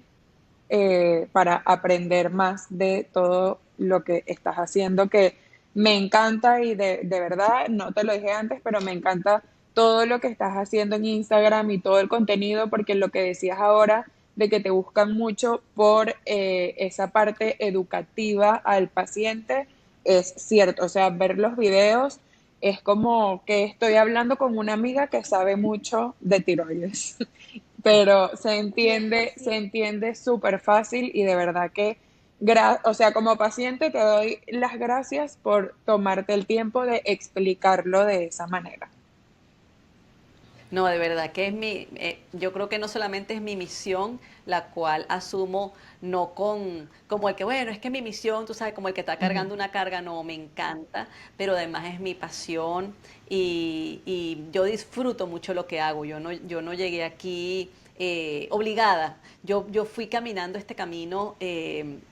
para aprender más de todo lo que estás haciendo, que me encanta y de verdad, no te lo dije antes, pero me encanta todo lo que estás haciendo en Instagram y todo el contenido, porque lo que decías ahora de que te buscan mucho por esa parte educativa al paciente es cierto, o sea, ver los videos es como que estoy hablando con una amiga que sabe mucho de tiroides. Pero Es se así. entiende súper fácil y de verdad que, o sea, como paciente te doy las gracias por tomarte el tiempo de explicarlo de esa manera. No, de verdad que yo creo que no solamente es mi misión, la cual asumo no como el que, bueno, es que mi misión, tú sabes, como el que está Ujú. cargando una carga, no, me encanta, pero además es mi pasión y yo disfruto mucho lo que hago. Yo no llegué aquí obligada. Yo fui caminando este camino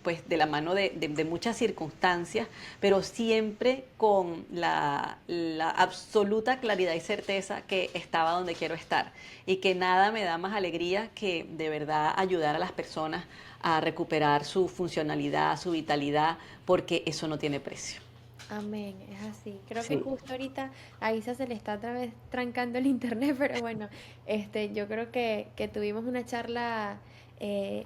pues de la mano de muchas circunstancias, pero siempre con la absoluta claridad y certeza que estaba donde quiero estar y que nada me da más alegría que de verdad ayudar a las personas a recuperar su funcionalidad, su vitalidad, porque eso no tiene precio. Amén, es así. Creo que Sí. justo ahorita a Isa se le está otra vez trancando el internet, pero bueno, yo creo que tuvimos una charla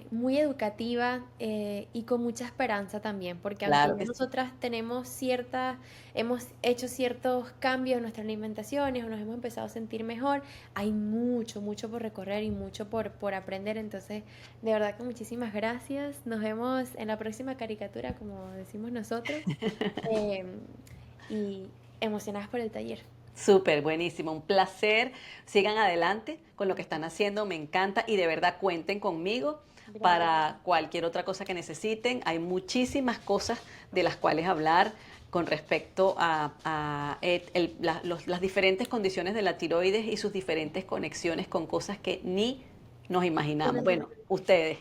muy educativa y con mucha esperanza también, porque aunque Claro ya que sí. nosotras tenemos hemos hecho ciertos cambios en nuestras alimentaciones o nos hemos empezado a sentir mejor, hay mucho por recorrer y mucho por aprender. Entonces, de verdad que muchísimas gracias. Nos vemos en la próxima caricatura, como decimos nosotros. Em, y emocionadas por el taller. Súper, buenísimo, un placer. Sigan adelante con lo que están haciendo, me encanta y de verdad cuenten conmigo Gracias. para cualquier otra cosa que necesiten. Hay muchísimas cosas de las cuales hablar con respecto a las diferentes condiciones de la tiroides y sus diferentes conexiones con cosas que ni nos imaginamos. Bueno, ustedes.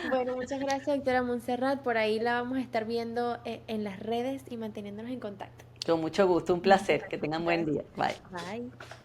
Bueno, muchas gracias, doctora Montserrat. Por ahí la vamos a estar viendo en las redes y manteniéndonos en contacto. Con mucho gusto, un placer. Que tengan buen Gracias. día. Bye. Bye.